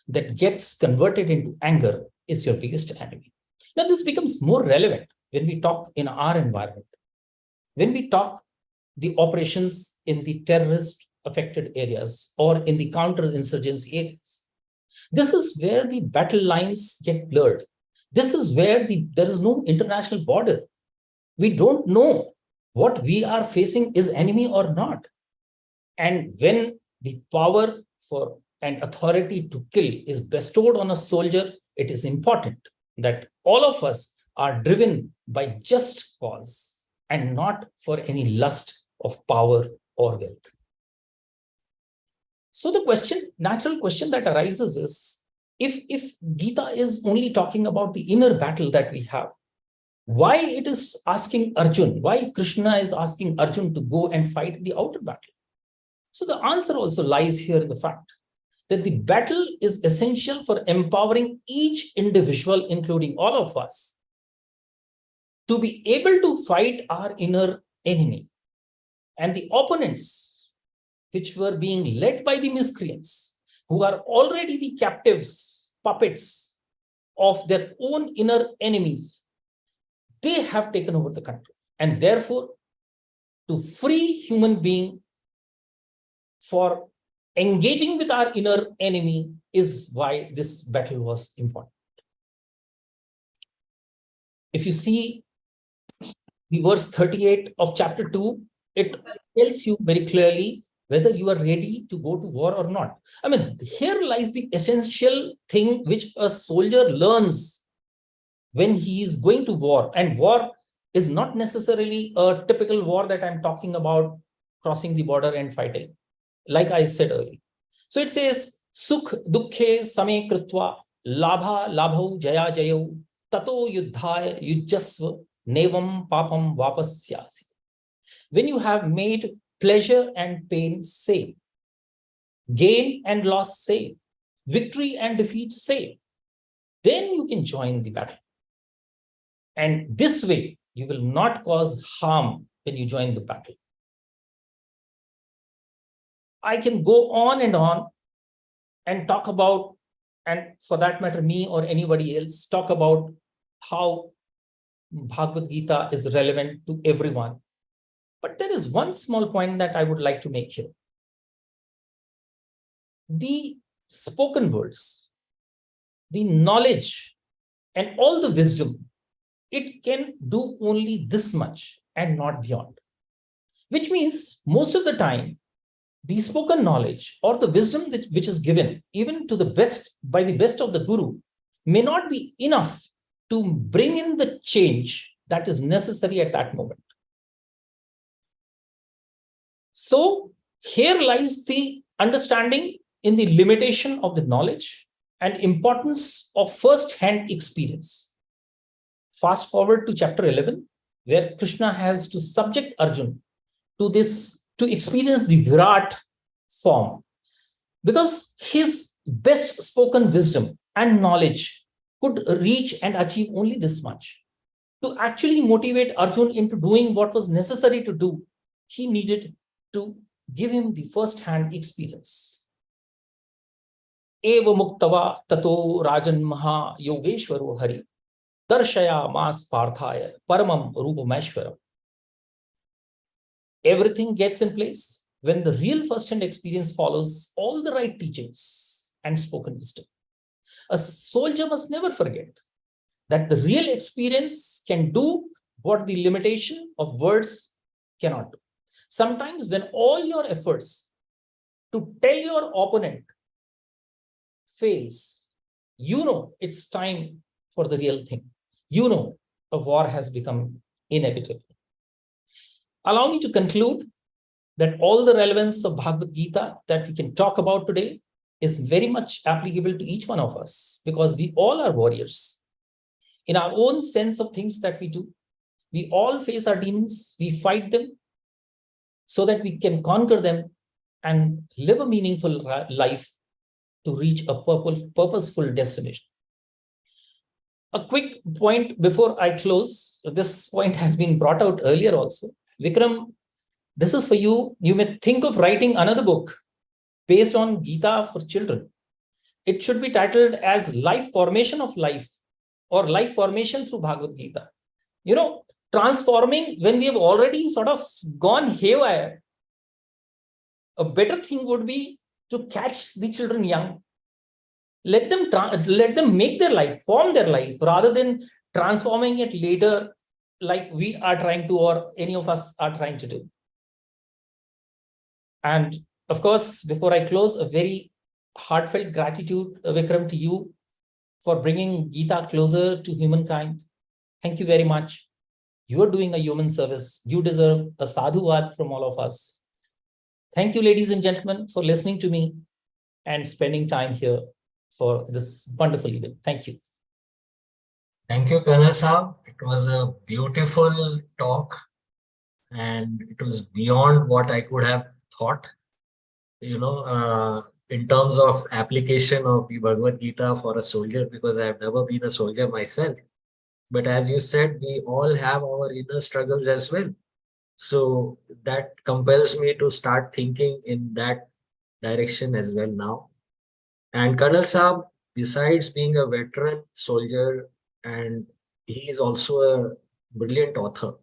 that gets converted into anger is your biggest enemy. Now, this becomes more relevant when we talk in our environment. When we talk the operations in the terrorist affected areas or in the counterinsurgency areas. This is where the battle lines get blurred. This is where there is no international border. We don't know what we are facing is enemy or not. And when the power for and authority to kill is bestowed on a soldier, it is important that all of us are driven by just cause and not for any lust of power or wealth. So the natural question that arises is, if Gita is only talking about the inner battle that we have, why it is asking Arjun, why Krishna is asking Arjun to go and fight the outer battle? So the answer also lies here in the fact that the battle is essential for empowering each individual, including all of us, to be able to fight our inner enemy and the opponents, which were being led by the miscreants, who are already the captives, puppets of their own inner enemies. They have taken over the country. And therefore, to free human being for engaging with our inner enemy is why this battle was important. If you see the verse 38 of chapter 2, it tells you very clearly whether you are ready to go to war or not. I mean, here lies the essential thing which a soldier learns when he is going to war. And war is not necessarily a typical war that I'm talking about, crossing the border and fighting, like I said earlier. So it says, Sukh dukhe same kritva labha labhau jaya jayau tato yuddhaya yujjasva nevam papam vapasyasi. When you have made pleasure and pain same, gain and loss same, victory and defeat same, then you can join the battle. And this way, you will not cause harm when you join the battle. I can go on and talk about, and for that matter, me or anybody else, talk about how Bhagavad Gita is relevant to everyone. But there is one small point that I would like to make here. The spoken words, the knowledge, and all the wisdom, it can do only this much and not beyond. Which means most of the time, the spoken knowledge or the wisdom which is given, even to the best, by the best of the Guru, may not be enough to bring in the change that is necessary at that moment. So here lies the understanding in the limitation of the knowledge and importance of first-hand experience. Fast forward to chapter 11, where Krishna has to subject Arjuna to this, to experience the Virat form, because his best spoken wisdom and knowledge could reach and achieve only this much. To actually motivate Arjuna into doing what was necessary to do, he needed to give him the first-hand experience. Eva muktava tato rajan maha yogeshwaro hari darshaya mas parthaya paramam rupameshwaram. Everything gets in place when the real first-hand experience follows all the right teachings and spoken wisdom. A soldier must never forget that the real experience can do what the limitation of words cannot do. Sometimes when all your efforts to tell your opponent fails, you know it's time for the real thing. You know a war has become inevitable. Allow me to conclude that all the relevance of Bhagavad Gita that we can talk about today is very much applicable to each one of us, because we all are warriors. In our own sense of things that we do, we all face our demons, we fight them so that we can conquer them and live a meaningful life to reach a purposeful destination. A quick point before I close. This point has been brought out earlier also. Vikram, this is for you. You may think of writing another book based on Gita for children. It should be titled as Life Formation of Life, or Life Formation through Bhagavad Gita. You know, transforming when we have already sort of gone haywire. A better thing would be to catch the children young. Let them make their life, form their life, rather than transforming it later like we are trying to, or any of us are trying to do. And of course, before I close, a very heartfelt gratitude, Vikram, to you for bringing Gita closer to humankind. Thank you very much. You are doing a human service. You deserve a sadhuvad from all of us. Thank you, ladies and gentlemen, for listening to me and spending time here for this wonderful event. Thank you. Thank you, Colonel Saab. It was a beautiful talk and it was beyond what I could have thought. You know, in terms of application of the Bhagavad Gita for a soldier, because I have never been a soldier myself. But as you said, we all have our inner struggles as well. So that compels me to start thinking in that direction as well now. And Colonel Saab, besides being a veteran soldier, and he is also a brilliant author.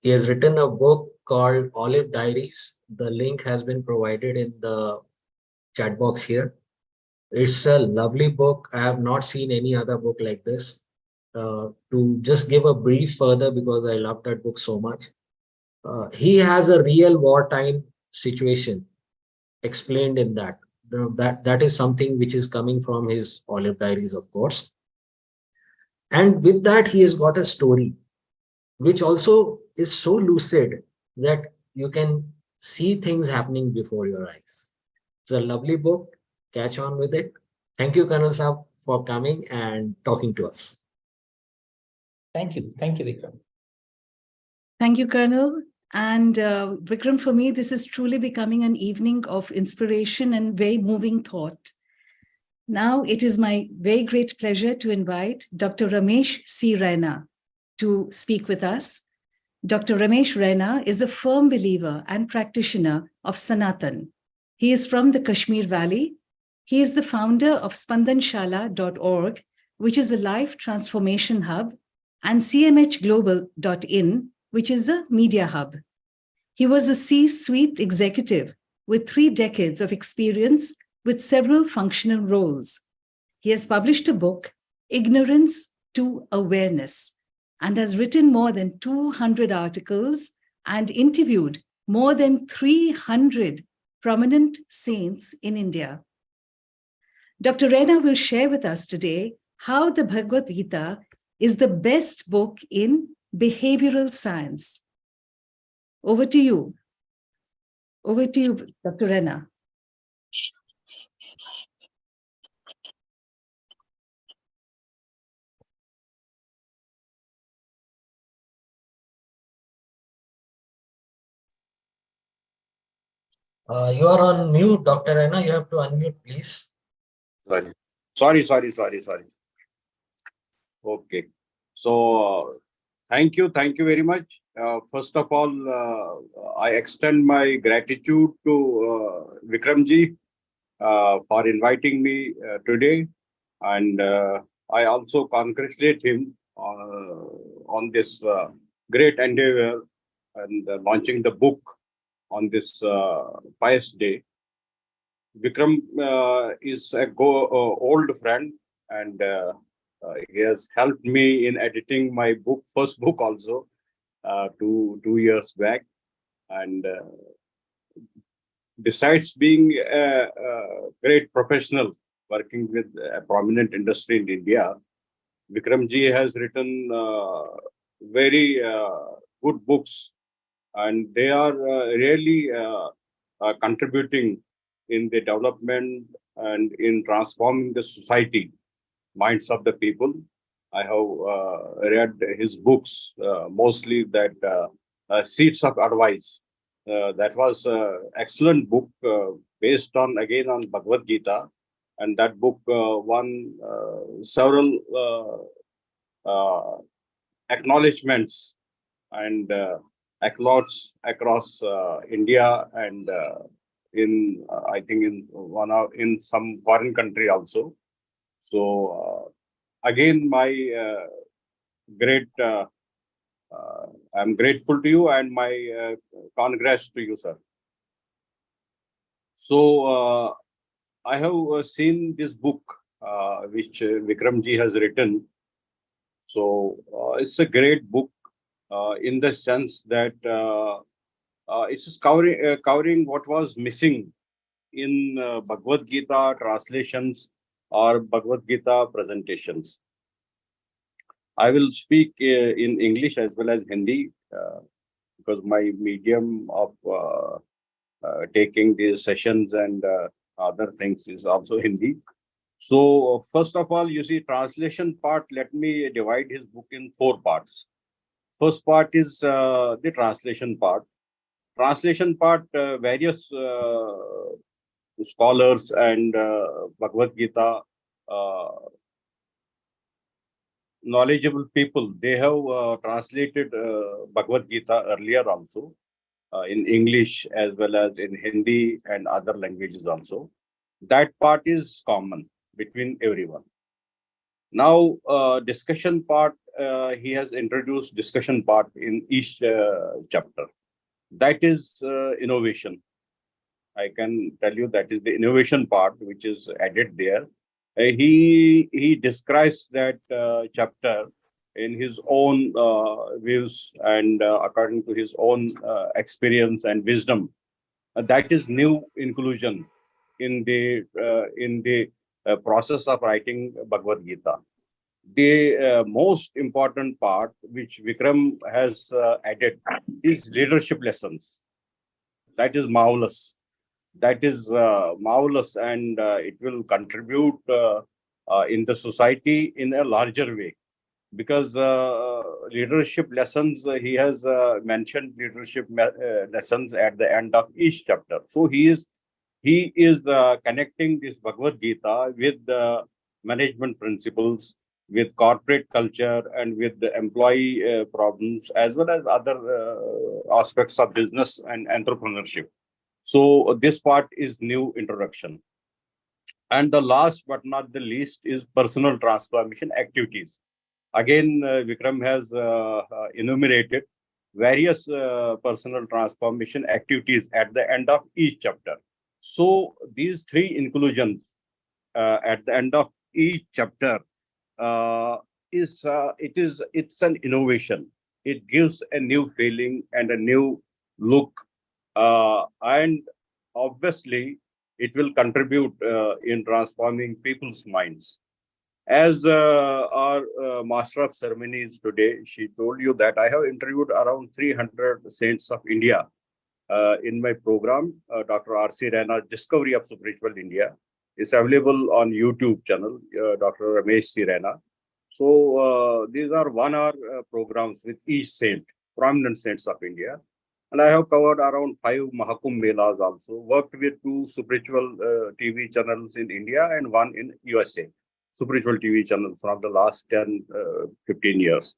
He has written a book called Olive Diaries. The link has been provided in the chat box here. It's a lovely book. I have not seen any other book like this. to just give a brief further because I love that book so much. He has a real wartime situation explained in that. That is something which is coming from his olive diaries, of course. And with that, he has got a story which also is so lucid that you can see things happening before your eyes. It's a lovely book. Catch on with it. Thank you, Colonel Saab, for coming and talking to us. Thank you. Thank you, Vikram. Thank you, Colonel. And Vikram, for me, this is truly becoming an evening of inspiration and very moving thought. Now, it is my very great pleasure to invite Dr. Ramesh C. Raina to speak with us. Dr. Ramesh Raina is a firm believer and practitioner of Sanatan. He is from the Kashmir Valley. He is the founder of spandanshala.org, which is a life transformation hub, and cmhglobal.in, which is a media hub. He was a C-suite executive with 3 decades of experience with several functional roles. He has published a book, Ignorance to Awareness, and has written more than 200 articles and interviewed more than 300 prominent saints in India. Dr. Raina will share with us today how the Bhagavad Gita is the best book in behavioral science. Over to you. Over to you, Dr. Raina. You are on mute, Dr. Raina. You have to unmute, please. Sorry. Okay. So, thank you very much. First of all, I extend my gratitude to Vikramji for inviting me today, and I also congratulate him on this great endeavor and launching the book on this pious day. Vikram is a old friend, and he has helped me in editing my first book also, 2 years back. And besides being a great professional working with a prominent industry in India, Vikramji has written very good books, and they are really contributing in the development and in transforming the society, minds of the people. I have read his books, mostly that Seeds of Advice. That was an excellent book based on Bhagavad Gita, and that book won several acknowledgements and accolades across India and I think in some foreign country also. So again, my great I'm grateful to you, and my congrats to you, sir. So I have seen this book which Vikramji has written. So it's a great book in the sense that it's covering what was missing in Bhagavad Gita translations or Bhagavad Gita presentations. I will speak in English as well as Hindi because my medium of taking these sessions and other things is also Hindi. So first of all, you see, translation part, let me divide his book in 4 parts. First part is the translation part. Translation part, various scholars and Bhagavad Gita knowledgeable people, they have translated Bhagavad Gita earlier also in English as well as in Hindi and other languages also. That part is common between everyone. Now, discussion part, he has introduced discussion part in each chapter. That is innovation. I can tell you that is the innovation part which is added there. He describes that chapter in his own views and according to his own experience and wisdom. That is new inclusion in the process of writing Bhagavad Gita. The most important part which Vikram has added is leadership lessons. That is marvelous. That is marvelous, and it will contribute in the society in a larger way. Because leadership lessons, he has mentioned leadership lessons at the end of each chapter. So he is connecting this Bhagavad Gita with the management principles, with corporate culture, and with the employee problems, as well as other aspects of business and entrepreneurship. So this part is new introduction. And the last but not the least is personal transformation activities. Again, Vikram has enumerated various personal transformation activities at the end of each chapter. So these three inclusions at the end of each chapter it's an innovation. It gives a new feeling and a new look, and obviously it will contribute in transforming people's minds. As our master of ceremonies today, she told you that I have interviewed around 300 saints of India in my program, Dr. R.C. Raina's Discovery of Spiritual India. It's available on YouTube channel, Dr. Ramesh C. Raina. So these are 1 hour programs with each saint, prominent saints of India. And I have covered around 5 Mahakumbh Melas also, worked with 2 spiritual TV channels in India and 1 in USA, spiritual TV channels from the last 10, 15 years.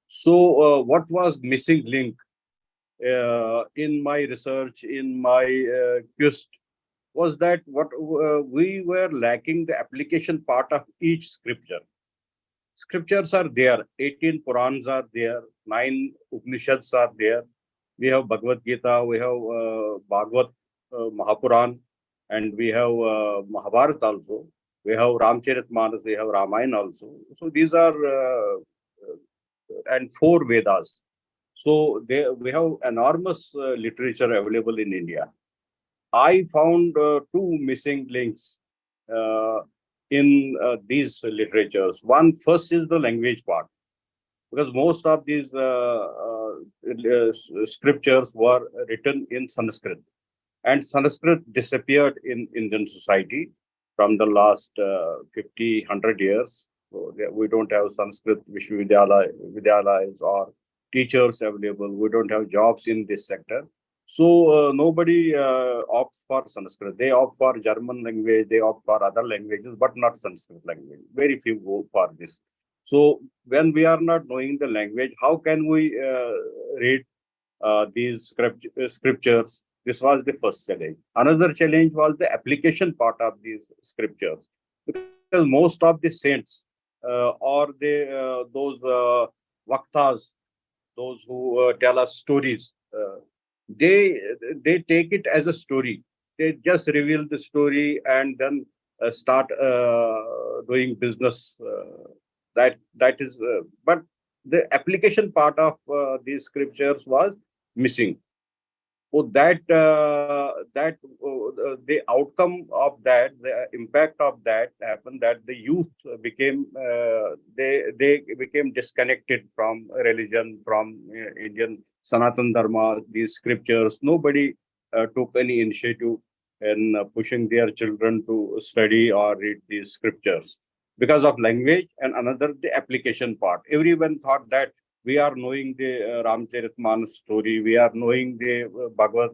So what was missing link in my research, in my quest, was that what we were lacking the application part of each scripture. Scriptures are there, 18 Purans are there, 9 Upanishads are there. We have Bhagavad Gita, we have Bhagavad Mahapuran, and we have Mahabharata also. We have Ramcharitmanas, we have Ramayana also. So these are, and 4 Vedas. So we have enormous literature available in India. I found 2 missing links in these literatures. First is the language part, because most of these scriptures were written in Sanskrit, and Sanskrit disappeared in Indian society from the last 50, 100 years. So we don't have Sanskrit Vishwavidyalays or teachers available. We don't have jobs in this sector. So nobody opts for Sanskrit. They opt for German language, they opt for other languages, but not Sanskrit language. Very few go for this. So when we are not knowing the language, how can we read these scriptures? This was the first challenge. Another challenge was the application part of these scriptures, because most of the saints or those vaktas, those who tell us stories, they take it as a story. They just reveal the story and then start doing business. That is, but the application part of these scriptures was missing. So that the outcome of that, the impact of that happened that the youth became they became disconnected from religion, from Indian Sanatan Dharma, these scriptures. Nobody took any initiative in pushing their children to study or read these scriptures because of language, and another the application part. Everyone thought that we are knowing the Ramcharitmanas story, we are knowing the Bhagavad,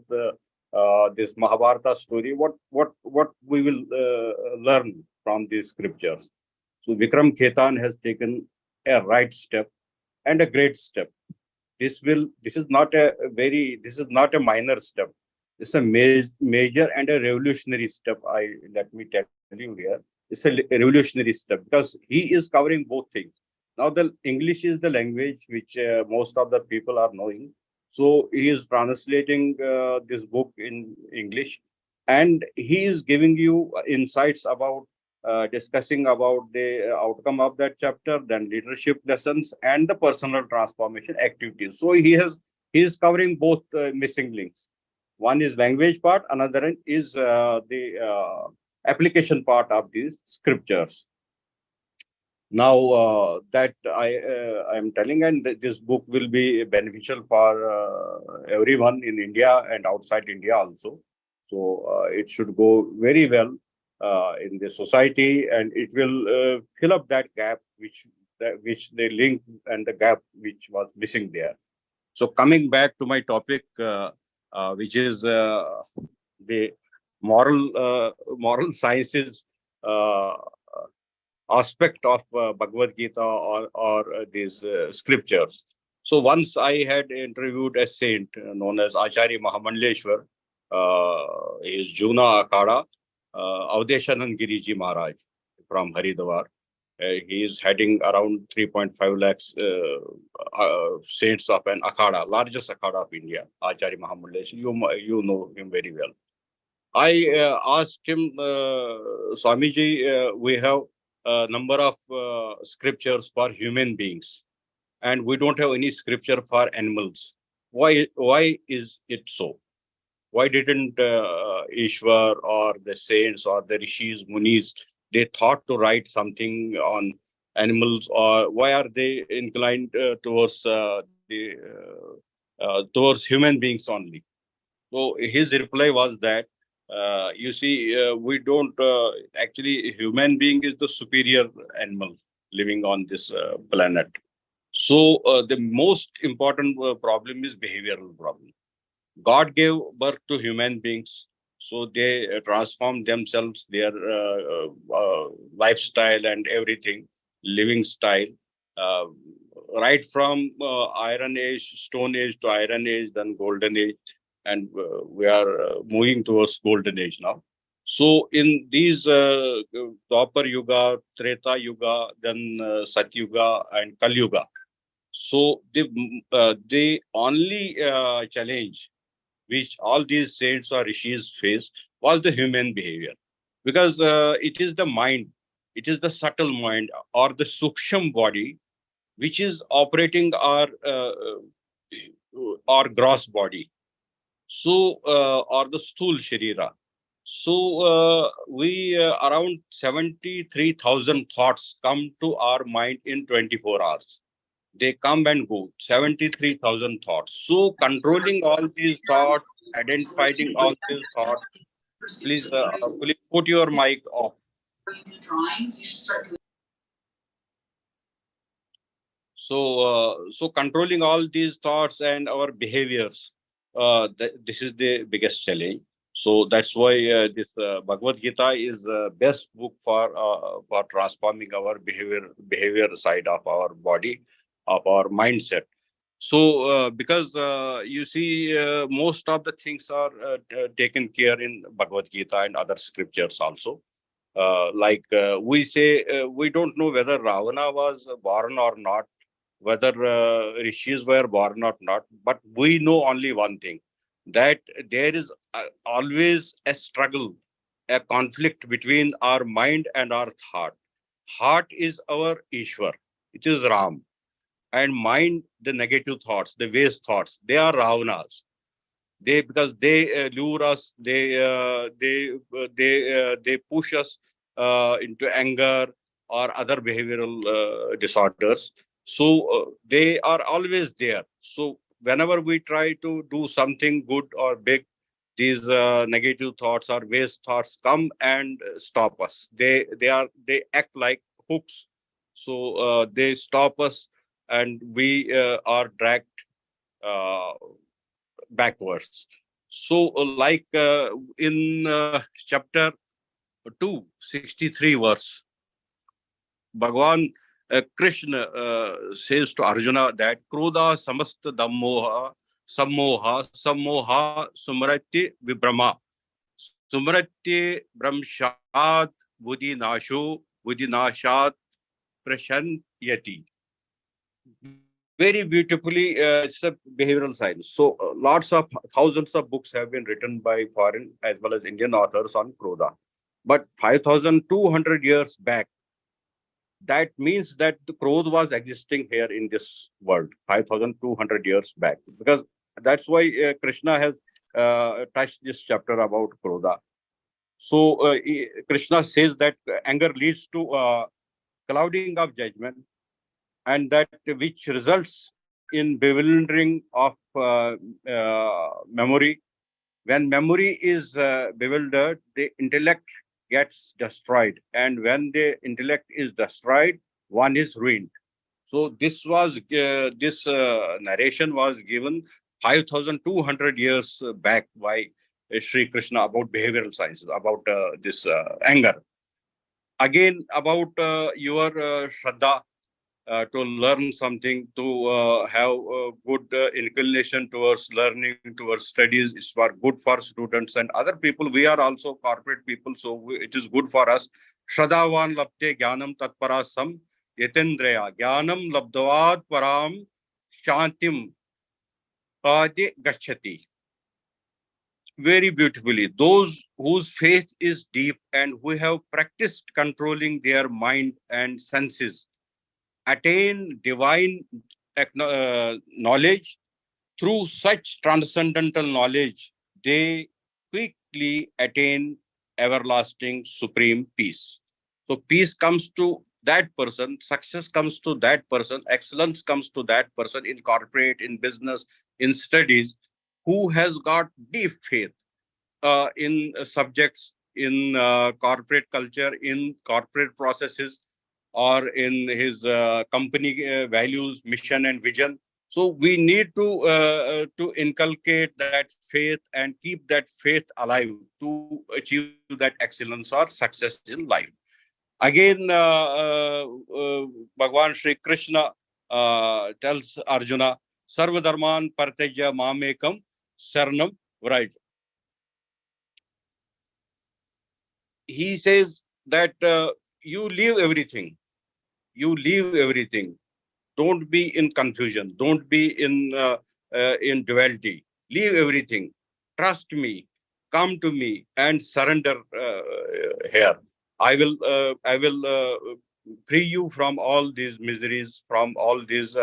this Mahabharata story. What we will learn from these scriptures? So Vikram Khaitan has taken a right step and a great step. This is not a minor step. It's a major and a revolutionary step. Let me tell you here. It's a revolutionary step because he is covering both things. Now, the English is the language which most of the people are knowing. So he is translating this book in English, and he is giving you insights about discussing about the outcome of that chapter, then leadership lessons and the personal transformation activities. So he is covering both missing links. One is language part, another is the application part of these scriptures. Now that I am telling, and this book will be beneficial for everyone in India and outside India also. So it should go very well in the society, and it will fill up that gap which they link and the gap which was missing there. So coming back to my topic, which is the moral sciences aspect of Bhagavad Gita or these scriptures. So once I had interviewed a saint known as Acharya Mahamandleshwar, he is Juna Akhada, Avdeshanand Giriji Maharaj from Haridwar. He is heading around 3.5 lakhs saints of an Akhada, largest Akhada of India, Acharya Mahamandleshwar. You know him very well. I asked him, Swamiji, we have a number of scriptures for human beings, and we don't have any scripture for animals. Why is it so? Why didn't Ishwar or the saints or the rishis, munis, they thought to write something on animals, or why are they inclined towards human beings only? So his reply was that, you see, we don't actually, human being is the superior animal living on this planet. So the most important problem is behavioral problem. God gave birth to human beings, so they transform themselves, their lifestyle and everything, living style, right from Iron Age, Stone Age to Iron Age, then Golden Age, and we are moving towards Golden Age now. So in these Dwapar Yuga, Treta Yuga, then Sat Yuga and Kal Yuga, so the only challenge which all these saints or rishis faced was the human behavior, because it is the mind, it is the subtle mind or the suksham body which is operating our gross body, so or the stool sharira. So we around 73,000 thoughts come to our mind in 24 hours. They come and go, 73,000 thoughts. So controlling all these thoughts, identifying all these thoughts, please put your mic off. So controlling all these thoughts and our behaviors, this is the biggest challenge. So that's why this Bhagavad Gita is the best book for transforming our behavior side of our body, of our mindset. So because you see, most of the things are taken care in Bhagavad Gita and other scriptures also. Like we say, we don't know whether Ravana was born or not, whether rishis were born or not, but we know only one thing, that there is always a struggle, a conflict between our mind and our thought. Heart is our Ishwar, it is Ram, and mind, the negative thoughts, the waste thoughts, they are Ravanas. Because they lure us, they push us into anger or other behavioral disorders. So they are always there. So whenever we try to do something good or big, these negative thoughts or waste thoughts come and stop us. They act like hooks. So they stop us, and we are dragged backwards. So like in chapter 263 verse, Bhagavan Krishna says to Arjuna that Krodha samasta dhammoha sammoha sumrati vibrama sumrati brahmshat buddhinashat prashanyati. Very beautifully, it's a behavioral science. So lots of thousands of books have been written by foreign as well as Indian authors on Krodha. But 5,200 years back, that means that the Krodha was existing here in this world 5,200 years back. Because that's why Krishna has touched this chapter about Krodha. So Krishna says that anger leads to clouding of judgment, and that which results in bewildering of memory. When memory is bewildered, the intellect gets destroyed, and when the intellect is destroyed, one is ruined. So this narration was given 5,200 years back by Sri Krishna about behavioral sciences, about this anger. Again, about your Shraddha, to learn something, to have a good inclination towards learning, towards studies. It's for good for students and other people. We are also corporate people, so it is good for us. Shraddhavan labte jnanam tatparasam yatendreya jnanam labdavad param shantim ade gachati. Very beautifully, those whose faith is deep and who have practiced controlling their mind and senses attain divine knowledge. Through such transcendental knowledge, they quickly attain everlasting supreme peace. So peace comes to that person, success comes to that person, excellence comes to that person in corporate, in business, in studies, who has got deep faith in subjects, in corporate culture, in corporate processes, or in his company values, mission, and vision. So we need to inculcate that faith and keep that faith alive to achieve that excellence or success in life. Again, Bhagwan Shri Krishna tells Arjuna, Sarva Dharman Partajya Mamekam Sarnam Vraj. He says that you leave everything. You leave everything. Don't be in confusion. Don't be in duality. Leave everything. Trust me. Come to me and surrender here. I will free you from all these miseries, from all these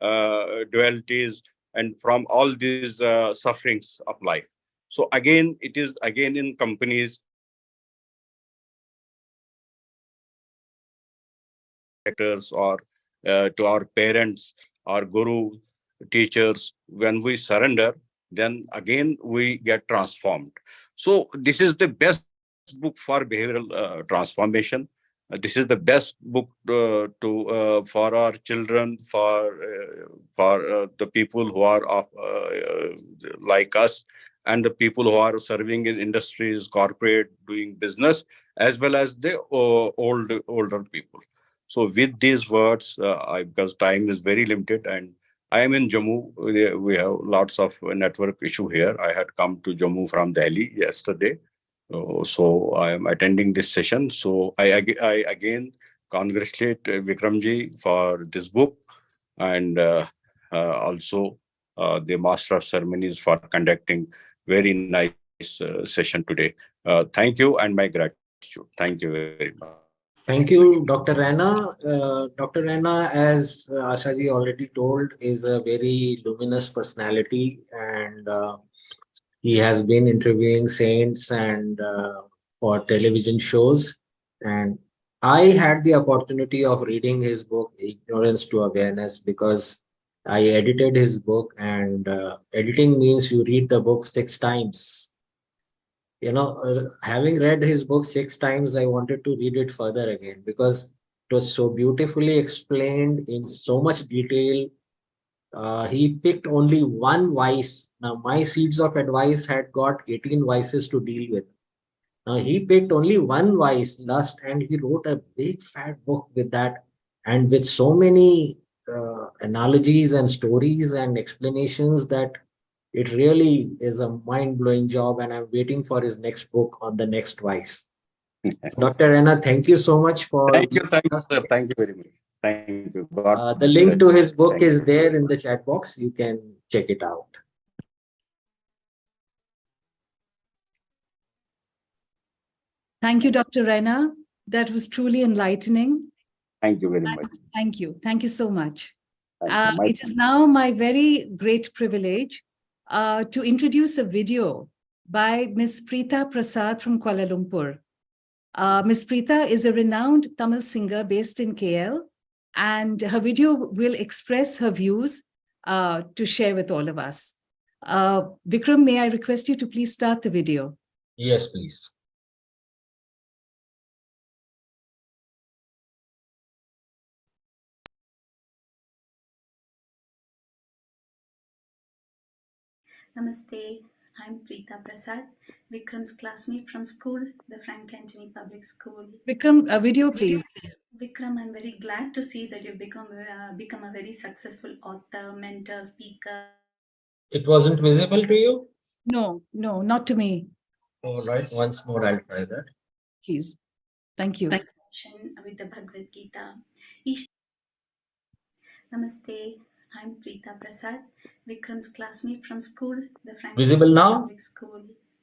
dualities, and from all these sufferings of life. So again, it is again in companies, or to our parents, our guru, teachers. When we surrender, then again we get transformed. So this is the best book for behavioral transformation. This is the best book for our children, for the people who are like us, and the people who are serving in industries, corporate, doing business, as well as the older people. So with these words, because time is very limited, and I am in Jammu. We have lots of network issue here. I had come to Jammu from Delhi yesterday. So I am attending this session. So I again congratulate Vikramji for this book, and also the Master of Ceremonies for conducting very nice session today. Thank you and my gratitude. Thank you very much. Thank you, Dr. Rana. Dr. Rana, as Ashaji already told, is a very luminous personality, and he has been interviewing saints and for television shows. And I had the opportunity of reading his book, Ignorance to Awareness, because I edited his book, and editing means you read the book 6 times. Having read his book 6 times, I wanted to read it further again because it was so beautifully explained in so much detail. He picked only one vice. Now, my seeds of advice had got 18 vices to deal with. Now, he picked only one vice, lust, and he wrote a big fat book with that, and with so many analogies and stories and explanations that it really is a mind-blowing job, and I'm waiting for his next book on the next vice. So, Dr. Rana, thank you so much for... Thank you, sir. Thank you very much. Thank you. The link to his book is there in the chat box. You can check it out. Thank you, Dr. Raina. That was truly enlightening. Thank you very much. Thank you. Thank you so much. Thank you. It is now my very great privilege to introduce a video by Ms. Preeta Prasad from Kuala Lumpur. Ms. Preeta is a renowned Tamil singer based in KL, and her video will express her views to share with all of us. Vikram, may I request you to please start the video? Yes, please. Namaste, I'm Preeta Prasad, Vikram's classmate from school, the Frank Antony Public School. Vikram, a video, please. Vikram, I'm very glad to see that you've become a very successful author, mentor, speaker. It wasn't visible to you? No, not to me. All right, once more, I'll try that. Please. Thank you. With the Bhagavad Gita. Namaste, I'm Preeta Prasad, Vikram's classmate from school, the Frank Visible now? Public School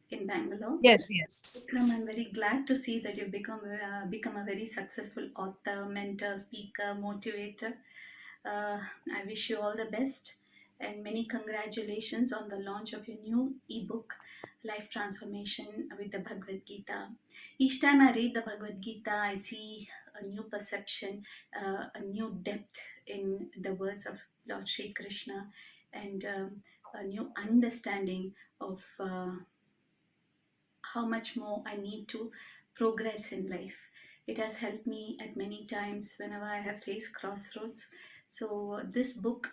in Bangalore. Yes. Vikram, I'm very glad to see that you've become a very successful author, mentor, speaker, motivator. I wish you all the best and many congratulations on the launch of your new ebook, Life Transformation with the Bhagavad Gita. Each time I read the Bhagavad Gita, I see a new perception, a new depth in the words of Lord Shri Krishna, and a new understanding of how much more I need to progress in life. It has helped me at many times whenever I have faced crossroads. So this book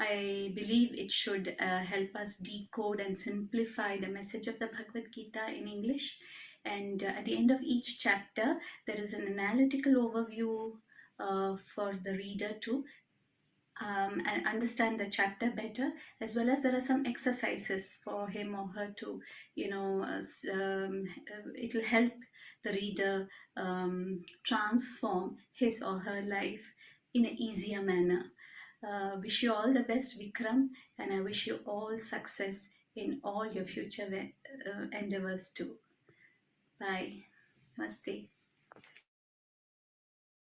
I believe it should help us decode and simplify the message of the Bhagavad Gita in English. And at the end of each chapter, there is an analytical overview for the reader to and understand the chapter better, as well as there are some exercises for him or her to, it will help the reader transform his or her life in an easier manner. Wish you all the best, Vikram, and I wish you all success in all your future endeavors too. Bye. Namaste.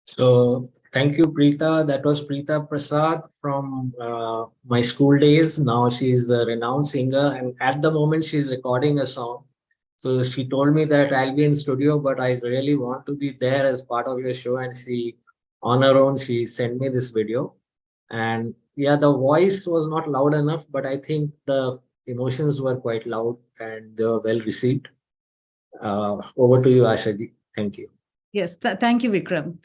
So thank you, Preeta. That was Preeta Prasad from my school days. Now she's a renowned singer, and at the moment she's recording a song. So she told me that I'll be in studio, but I really want to be there as part of your show. And on her own, she sent me this video. And yeah, the voice was not loud enough, but I think the emotions were quite loud and they were well received. Over to you, Ashaji. Thank you. Yes, thank you, Vikram.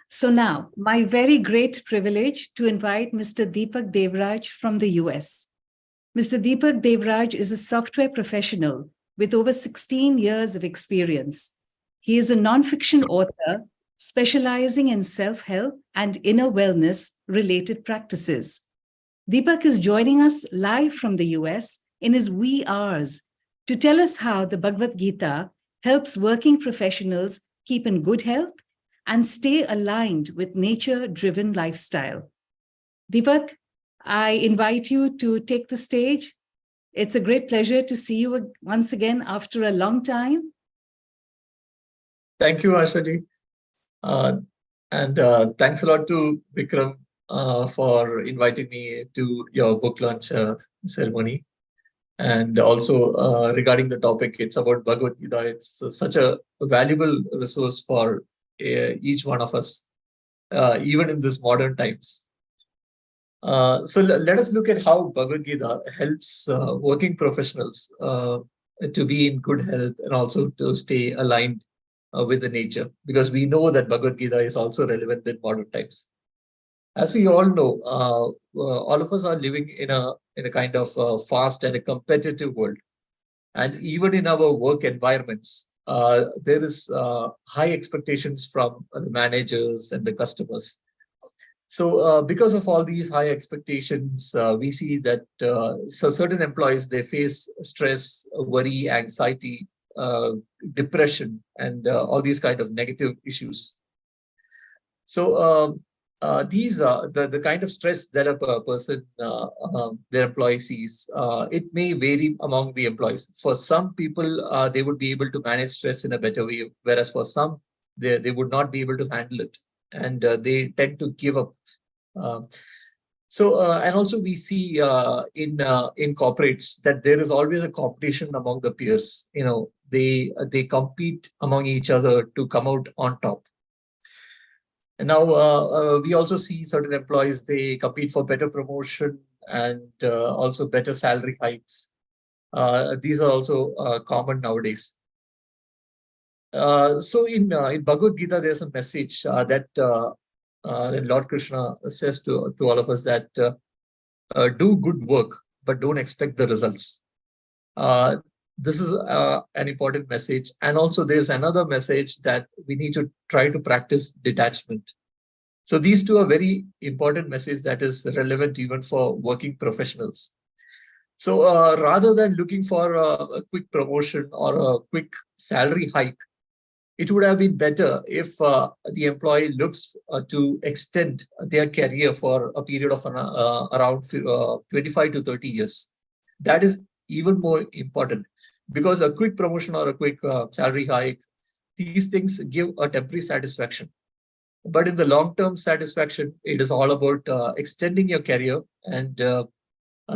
So now, my very great privilege to invite Mr. Deepak Devraj from the US. Mr. Deepak Devraj is a software professional with over 16 years of experience. He is a nonfiction author specializing in self-help and inner wellness-related practices. Deepak is joining us live from the US in his wee hours to tell us how the Bhagavad Gita helps working professionals keep in good health and stay aligned with nature-driven lifestyle. Deepak, I invite you to take the stage. It's a great pleasure to see you once again after a long time. Thank you, Ashaji. And thanks a lot to Vikram for inviting me to your book launch ceremony. And also regarding the topic, it's about Bhagavad Gita. It's such a valuable resource for each one of us, even in these modern times. So let us look at how Bhagavad Gita helps working professionals to be in good health and also to stay aligned with the nature, because we know that Bhagavad Gita is also relevant in modern times. As we all know, all of us are living in a kind of fast and a competitive world. And even in our work environments, there is high expectations from the managers and the customers. So because of all these high expectations, we see that so certain employees, they face stress, worry, anxiety, depression, and all these kind of negative issues. So these the kind of stress that a person, their employee sees, it may vary among the employees. For some people, they would be able to manage stress in a better way, whereas for some, they would not be able to handle it, and they tend to give up. And also we see in corporates that there is always a competition among the peers. They compete among each other to come out on top. And now we also see certain employees, they compete for better promotion and also better salary hikes. These are also common nowadays. So in Bhagavad Gita, there's a message that Lord Krishna says to all of us that do good work, but don't expect the results. This is an important message. And also there's another message that we need to try to practice detachment. So these two are very important messages that is relevant even for working professionals. So rather than looking for a quick promotion or a quick salary hike, it would have been better if the employee looks to extend their career for a period of around 25 to 30 years. That is even more important, because a quick promotion or a quick salary hike, these things give a temporary satisfaction. But in the long-term satisfaction, it is all about extending your career, and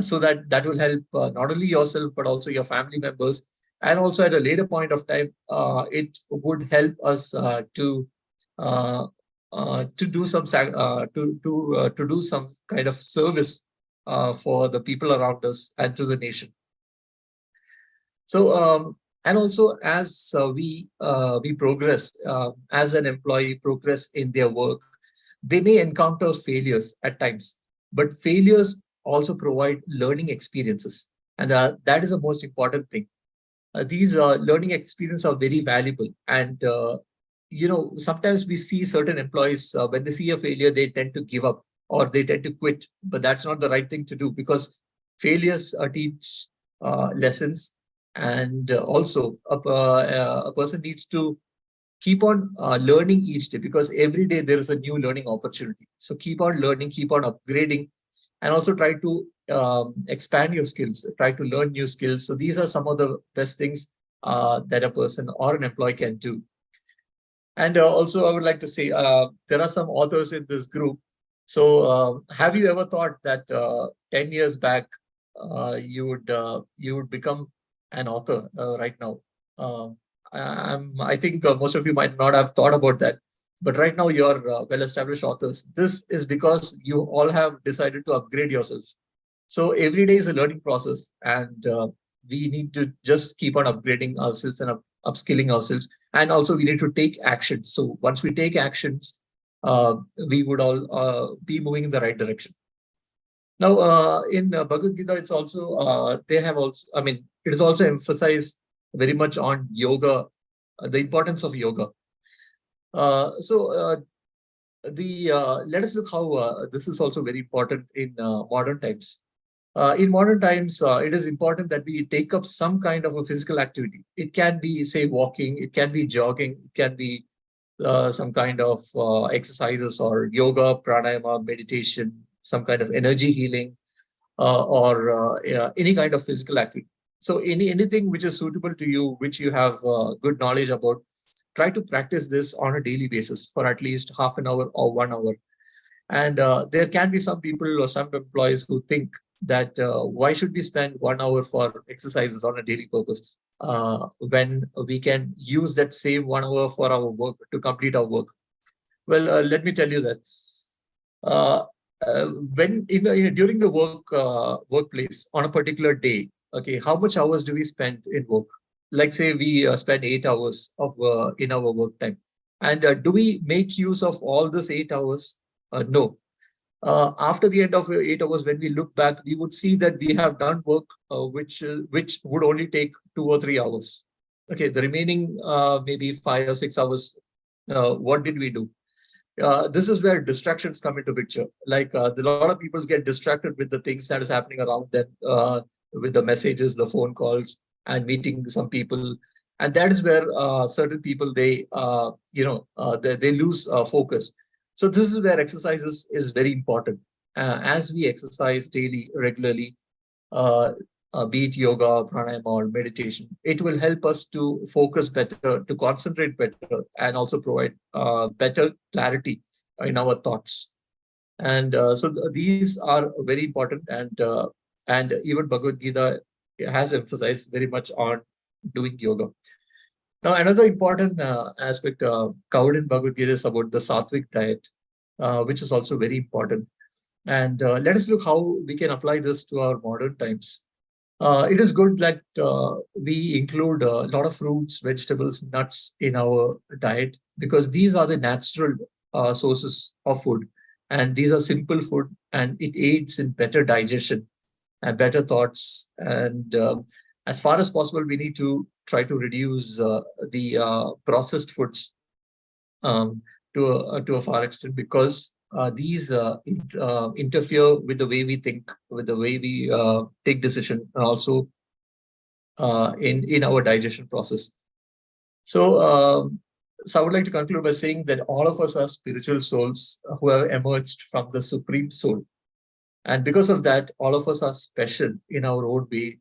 so that will help not only yourself, but also your family members. And also at a later point of time, it would help us to do some to do some kind of service for the people around us and to the nation. So and also as we progress, as an employee progress in their work, they may encounter failures at times, but failures also provide learning experiences, and that is the most important thing. These learning experiences are very valuable, and sometimes we see certain employees when they see a failure, they tend to give up or they tend to quit. But that's not the right thing to do, because failures teach lessons, and also a person needs to keep on learning each day, because every day there is a new learning opportunity. So keep on learning, keep on upgrading, and also try to expand your skills, try to learn new skills. So these are some of the best things that a person or an employee can do. And also I would like to say, there are some authors in this group. So have you ever thought that 10 years back, you would become an author right now? I think most of you might not have thought about that. But right now you're well-established authors. This is because you all have decided to upgrade yourselves. So every day is a learning process, and we need to just keep on upgrading ourselves and upskilling ourselves. And also we need to take action. So once we take actions, we would all be moving in the right direction. Now, in Bhagavad Gita, it's also, they have also, it is also emphasized very much on yoga, the importance of yoga. Let us look how this is also very important in modern times. In modern times, it is important that we take up some kind of a physical activity. It can be, say, walking, it can be jogging, it can be some kind of exercises or yoga, pranayama, meditation, some kind of energy healing, or any kind of physical activity. So anything which is suitable to you, which you have good knowledge about, try to practice this on a daily basis for at least half an hour or 1 hour. And there can be some people or some employees who think that why should we spend 1 hour for exercises on a daily purpose when we can use that same 1 hour for our work, to complete our work. Well, let me tell you that when during the workplace on a particular day, okay, how much hours do we spend in work? Like say we spend 8 hours of in our work time, and do we make use of all this 8 hours? No. After the end of 8 hours, when we look back, we would see that we have done work which would only take 2 or 3 hours. Okay, the remaining maybe 5 or 6 hours, what did we do? This is where distractions come into picture. Like a lot of people get distracted with the things that is happening around them, with the messages, the phone calls, and meeting some people. And that is where certain people, they lose focus. So this is where exercises is very important. As we exercise daily, regularly, be it yoga, pranayama, or meditation, it will help us to focus better, to concentrate better, and also provide better clarity in our thoughts. And these are very important, and even Bhagavad Gita has emphasized very much on doing yoga. Now, another important aspect covered in Bhagavad Gita is about the sattvic diet, which is also very important. And let us look how we can apply this to our modern times. It is good that we include a lot of fruits, vegetables, nuts in our diet, because these are the natural sources of food. And these are simple food, and it aids in better digestion and better thoughts. And as far as possible, we need to try to reduce the processed foods to a far extent, because these interfere with the way we think, with the way we take decision, and also in our digestion process. So I would like to conclude by saying that all of us are spiritual souls who have emerged from the Supreme Soul. And because of that, all of us are special in our own way,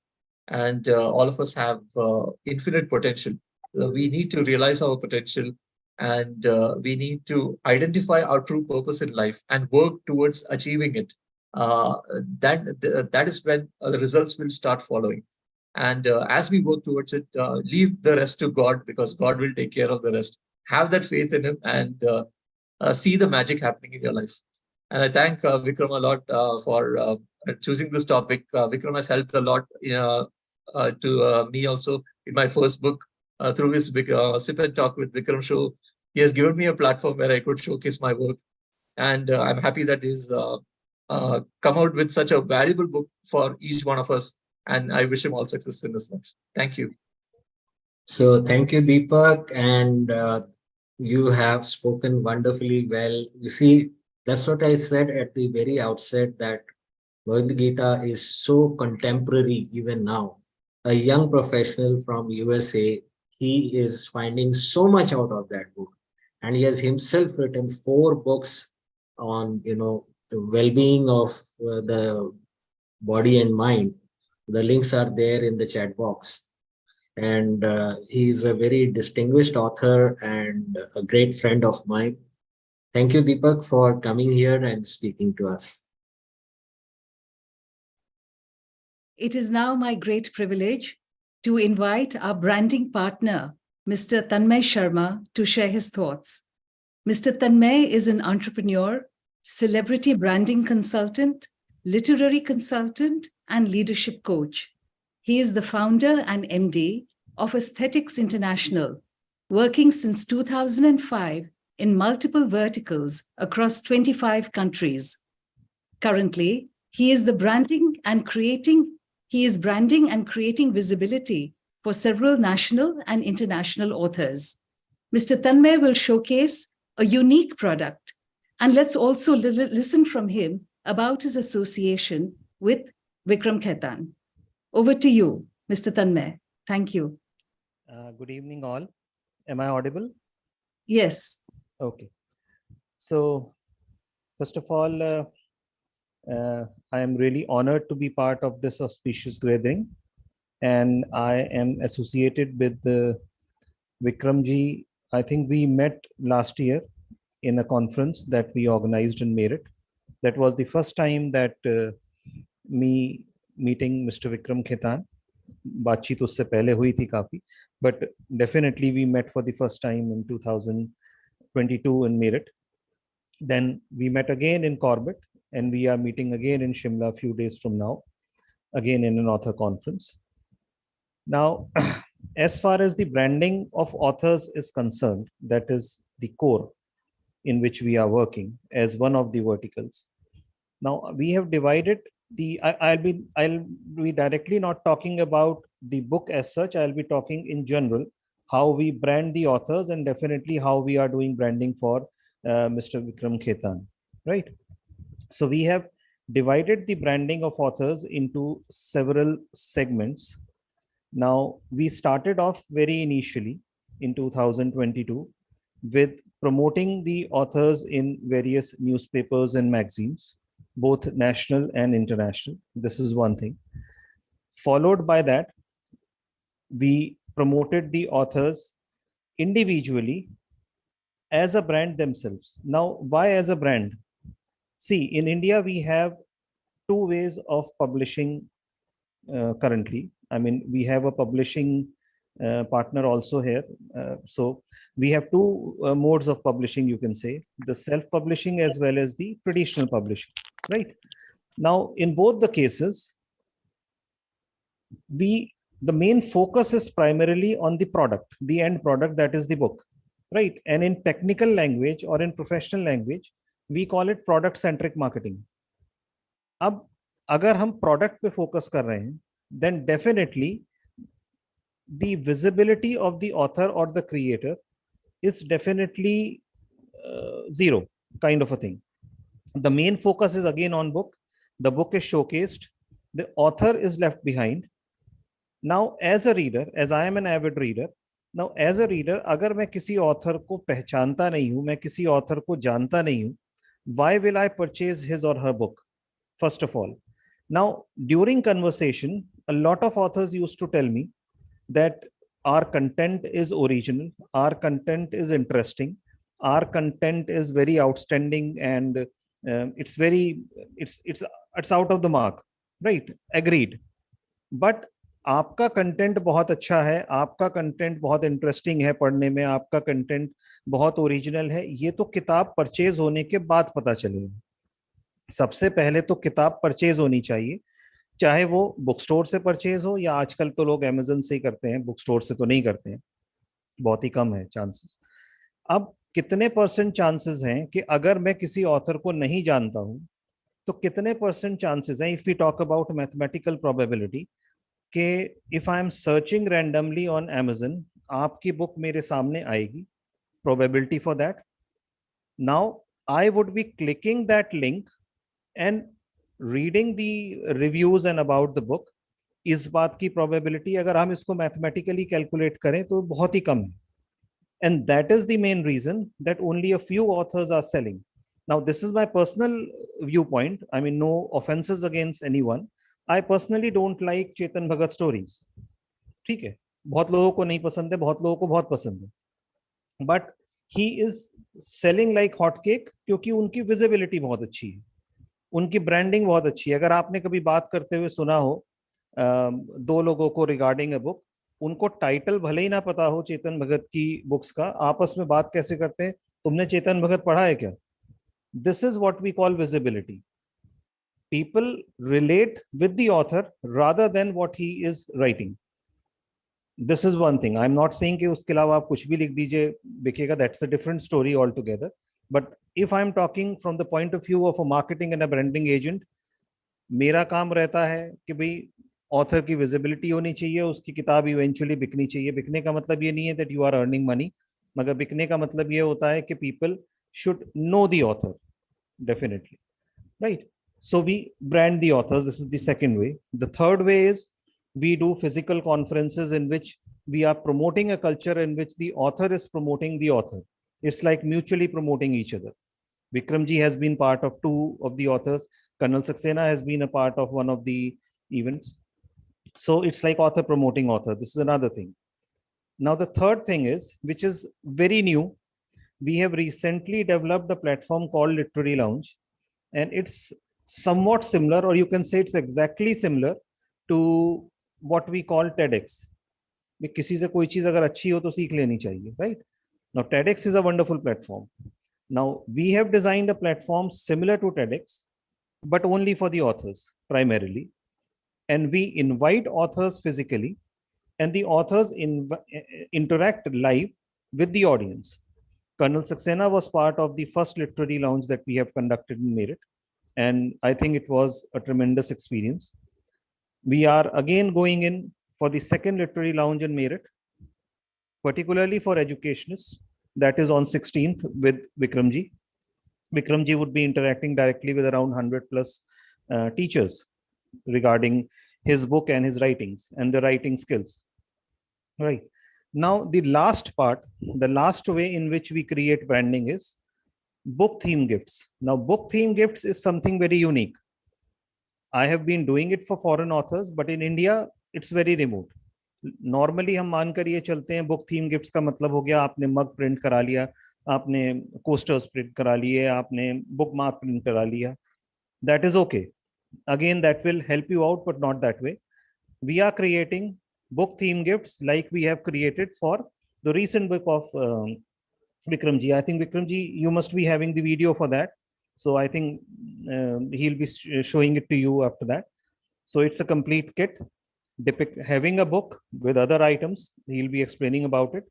and all of us have infinite potential. So we need to realize our potential, and we need to identify our true purpose in life and work towards achieving it. That is when the results will start following. And as we work towards it, leave the rest to God, because God will take care of the rest. Have that faith in Him, and see the magic happening in your life. And I thank Vikram a lot for choosing this topic. Vikram has helped a lot to me also in my first book through his Sip and Talk with Vikram show. He has given me a platform where I could showcase my work. And I'm happy that he's come out with such a valuable book for each one of us. And I wish him all success in his life. Thank you. So thank you, Deepak. And you have spoken wonderfully well. You see, that's what I said at the very outset, that Bhagavad Gita is so contemporary even now. A young professional from USA, he is finding so much out of that book. And he has himself written 4 books on, the well-being of the body and mind. The links are there in the chat box. And he's a very distinguished author and a great friend of mine. Thank you, Deepak, for coming here and speaking to us. It is now my great privilege to invite our branding partner, Mr. Tanmay Sharma, to share his thoughts. Mr. Tanmay is an entrepreneur, celebrity branding consultant, literary consultant, and leadership coach. He is the founder and MD of Aesthetics International, working since 2005 in multiple verticals across 25 countries. Currently, he is branding and creating visibility for several national and international authors. Mr. Tanmay will showcase a unique product, and let's also listen from him about his association with Vikram Khaitan. Over to you, Mr. Tanmay. Thank you. Good evening, all. Am I audible? Yes. Okay. So, first of all, I am really honored to be part of this auspicious gathering, and I am associated with Vikramji. I think we met last year in a conference that we organized in Meerut. That was the first time that me meeting Mr. Vikram Khaitan. बातचीत उससे पहले हुई थी काफी, but definitely we met for the first time in 2022 in Meerut. Then we met again in Corbett, and we are meeting again in Shimla a few days from now, again in an author conference. Now, as far as the branding of authors is concerned, that is the core in which we are working as one of the verticals. Now, we have divided I'll be directly not talking about the book as such. I'll be talking in general how we brand the authors, and definitely how we are doing branding for Mr. Vikram Khaitan, right? So we have divided the branding of authors into several segments. Now, we started off very initially in 2022 with promoting the authors in various newspapers and magazines, both national and international. This is one thing. Followed by that, we promoted the authors individually as a brand themselves. Now, why as a brand? See, in India, we have two ways of publishing currently. I mean, we have a publishing partner also here. So we have two modes of publishing, you can say, the self-publishing as well as the traditional publishing, right? Now, in both the cases, the main focus is primarily on the product, the end product, that is the book, right? And in technical language or in professional language, we call it product-centric marketing. अब अगर हम product पे focus कर रहे हैं, then definitely the visibility of the author or the creator is definitely zero kind of a thing. The main focus is again on book. The book is showcased. The author is left behind. Now, as a reader, as I am an avid reader, now as a reader, अगर मैं किसी author को पहचानता नहीं हूँ, मैं किसी author को जानता नहीं हूँ, why will I purchase his or her book? First of all. Now, during conversation, a lot of authors used to tell me that our content is original, our content is interesting, our content is very outstanding, and it's out of the mark, right? Agreed. But आपका content बहुत अच्छा है, आपका content बहुत interesting है पढ़ने में, आपका कंटेंट बहुत ओरिजिनल है, ये तो किताब परचेज होने के बाद पता चलेगा. सबसे पहले तो किताब परचेज होनी चाहिए, चाहे वो बुक स्टोर से परचेज हो या आजकल तो लोग अमेजन से ही करते हैं, बुक स्टोर से तो नहीं करते हैं, बहुत ही कम है चांसेस. अब कितने % चांसेस हैं कि अगर मैं किसी ऑथर को नहीं जानता हूं तो कितने % चांसेस हैं, if we talk about mathematical probability, कि if I am searching randomly on Amazon, आपकी बुक मेरे सामने आएगी, probability for that. Now I would be clicking that link and reading the reviews and about the book. इस बात की probability अगर हम इसको मैथमेटिकली कैलकुलेट करें तो बहुत ही कम है. And that is the main reason that only a few authors are selling. Now, this is my personal viewpoint. I mean, no offenses against anyone. I personally don't like Chetan Bhagat stories. ठीक है, बहुत लोगों को नहीं पसंद है, बहुत लोगों को बहुत पसंद है. But he is selling like hotcake क्योंकि उनकी visibility बहुत अच्छी है, उनकी branding बहुत अच्छी है. अगर आपने कभी बात करते हुए सुना हो दो लोगों को regarding a book, उनको टाइटल भले ही ना पता हो चेतन भगत की बुक्स का, आपस में बात कैसे करते हैं, तुमने चेतन भगत पढ़ा है क्या? This is what we call visibility. People relate with the author rather than what he is writing. This is one thing. I am not saying कि उसके अलावा आप कुछ भी लिख दीजिए बिकेगा, that's a different story all together. But if I am talking from the point of view of a marketing and a branding agent, मेरा काम रहता है कि भाई ऑथर की विजिबिलिटी होनी चाहिए, उसकी किताब इवेंचुअली बिकनी चाहिए. बिकने का मतलब ये नहीं है that you are earning money, मगर बिकने का मतलब ये होता है कि people should know the author definitely, right? So we brand the authors. This is the second way. The third way is we do physical conferences in which we are promoting a culture in which the author is promoting the author. It's like mutually promoting each other. Vikram ji has been part of 2 of the authors. Colonel Saxena has been a part of one of the events. So it's like author promoting author. This is another thing. Now, the third thing is, which is very new, we have recently developed a platform called Literary Lounge, and it's somewhat similar, or you can say it's exactly similar to what we call TEDx. किसी से कोई चीज अगर अच्छी हो तो सीख लेनी चाहिए, right? Now, TEDx is a wonderful platform. Now, we have designed a platform similar to TEDx, but only for the authors primarily. And we invite authors physically, and the authors interact live with the audience. Colonel Saxena was part of the first literary lounge that we have conducted in Meerut, and I think it was a tremendous experience. We are again going in for the second literary lounge in Meerut, particularly for educationists. That is on 16th with Vikram ji. Vikram ji would be interacting directly with around 100 plus teachers regarding his book and his writings and the writing skills, right? Now, the last part, the last way in which we create branding is book theme gifts. Now, book theme gifts is something very unique. I have been doing it for foreign authors, but in India, it's very remote. Normally हम मानकर ये चलते हैं book theme gifts का मतलब हो गया आपने मग प्रिंट करा लिया, आपने कोस्टर्स प्रिंट करा लिए, आपने बुक मार्क प्रिंट करा लिया. That is okay. Again, that will help you out, but not that way. We are creating book theme gifts like we have created for the recent book of Vikram ji. I think Vikram ji, you must be having the video for that. So I think he'll be showing it to you after that. So it's a complete kit, having a book with other items. He'll be explaining about it.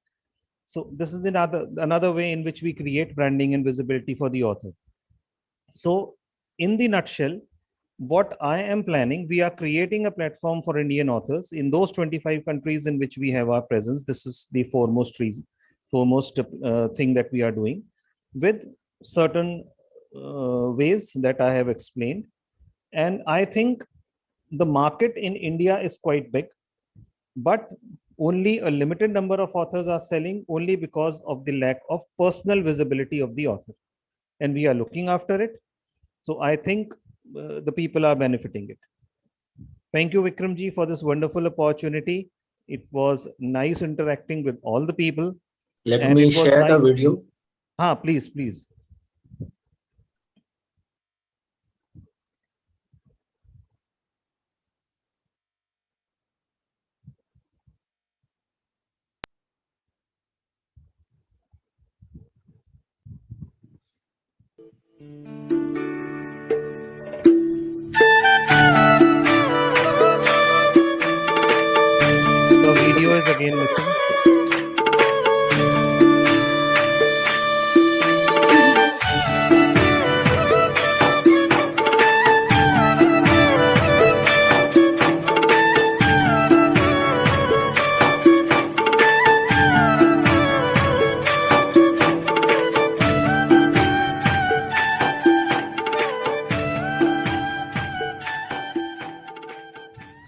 So this is another way in which we create branding and visibility for the author. So in the nutshell, what I am planning, we are creating a platform for Indian authors in those 25 countries in which we have our presence. This is the foremost thing that we are doing with certain ways that I have explained. And I think the market in India is quite big, but only a limited number of authors are selling only because of the lack of personal visibility of the author. And we are looking after it. So I think the people are benefiting it. Thank you, Vikram ji, for this wonderful opportunity. It was nice interacting with all the people. Let me share the video. Please, please. The video is again missing.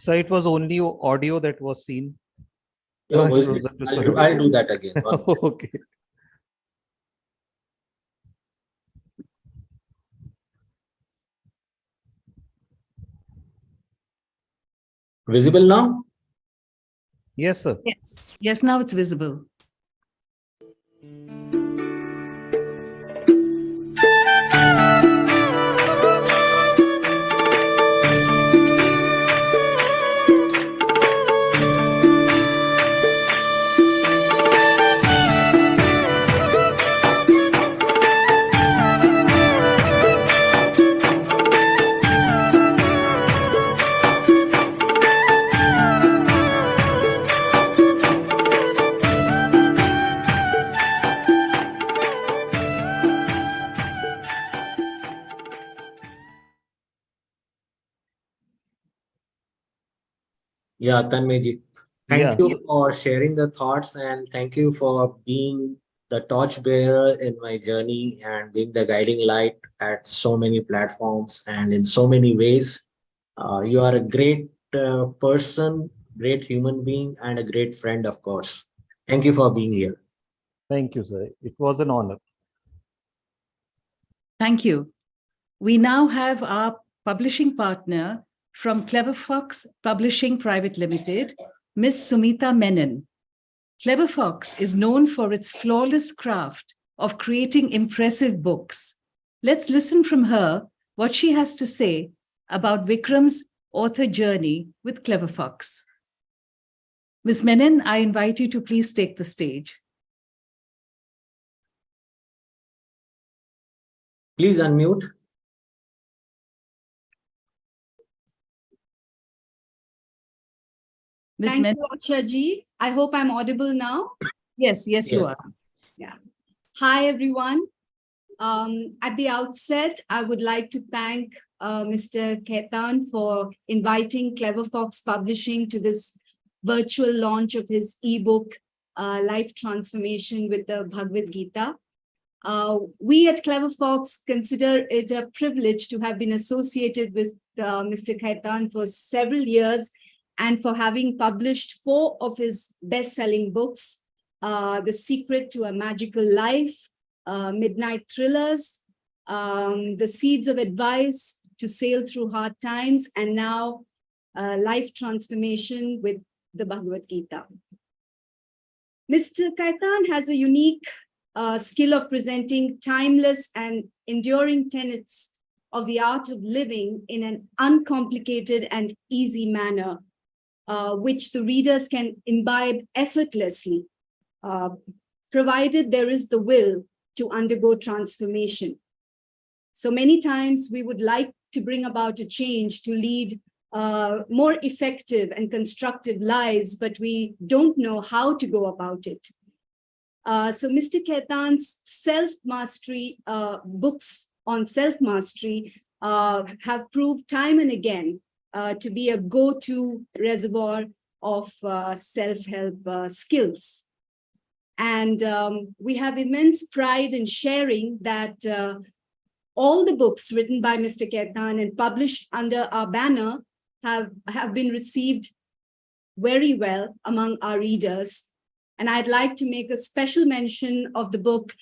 So it was only audio that was seen. I'll do that again. Okay. Visible now? Yes, sir. Yes. Yes, now it's visible. Yeah, Tanmay, thank you for sharing the thoughts, and thank you for being the torchbearer in my journey and being the guiding light at so many platforms and in so many ways. You are a great person, great human being, and a great friend, of course. Thank you for being here. Thank you, sir. It was an honor. Thank you. We now have our publishing partner from Clever Fox Publishing Private Limited, Ms. Sumita Menon. Clever Fox is known for its flawless craft of creating impressive books. Let's listen from her what she has to say about Vikram's author journey with Clever Fox. Ms. Menon, I invite you to please take the stage. Please unmute. Thank you, Akshaji. I hope I'm audible now. Yes, you are. Yeah. Hi, everyone. At the outset, I would like to thank Mr. Khaitan for inviting Clever Fox Publishing to this virtual launch of his ebook, Life Transformation with the Bhagavad Gita. We at Clever Fox consider it a privilege to have been associated with Mr. Khaitan for several years and for having published 4 of his best-selling books, The Secret to a Magical Life, Midnight Thrillers, The Seeds of Advice to Sail Through Hard Times, and now Life Transformation with the Bhagavad Gita. Mr. Khaitan has a unique skill of presenting timeless and enduring tenets of the art of living in an uncomplicated and easy manner, which the readers can imbibe effortlessly, provided there is the will to undergo transformation. So many times we would like to bring about a change to lead more effective and constructive lives, but we don't know how to go about it. So Mr. Khaitan's self-mastery books on self-mastery have proved time and again to be a go-to reservoir of self-help skills. And we have immense pride in sharing that all the books written by Mr. Khaitan and published under our banner have been received very well among our readers. And I'd like to make a special mention of the book,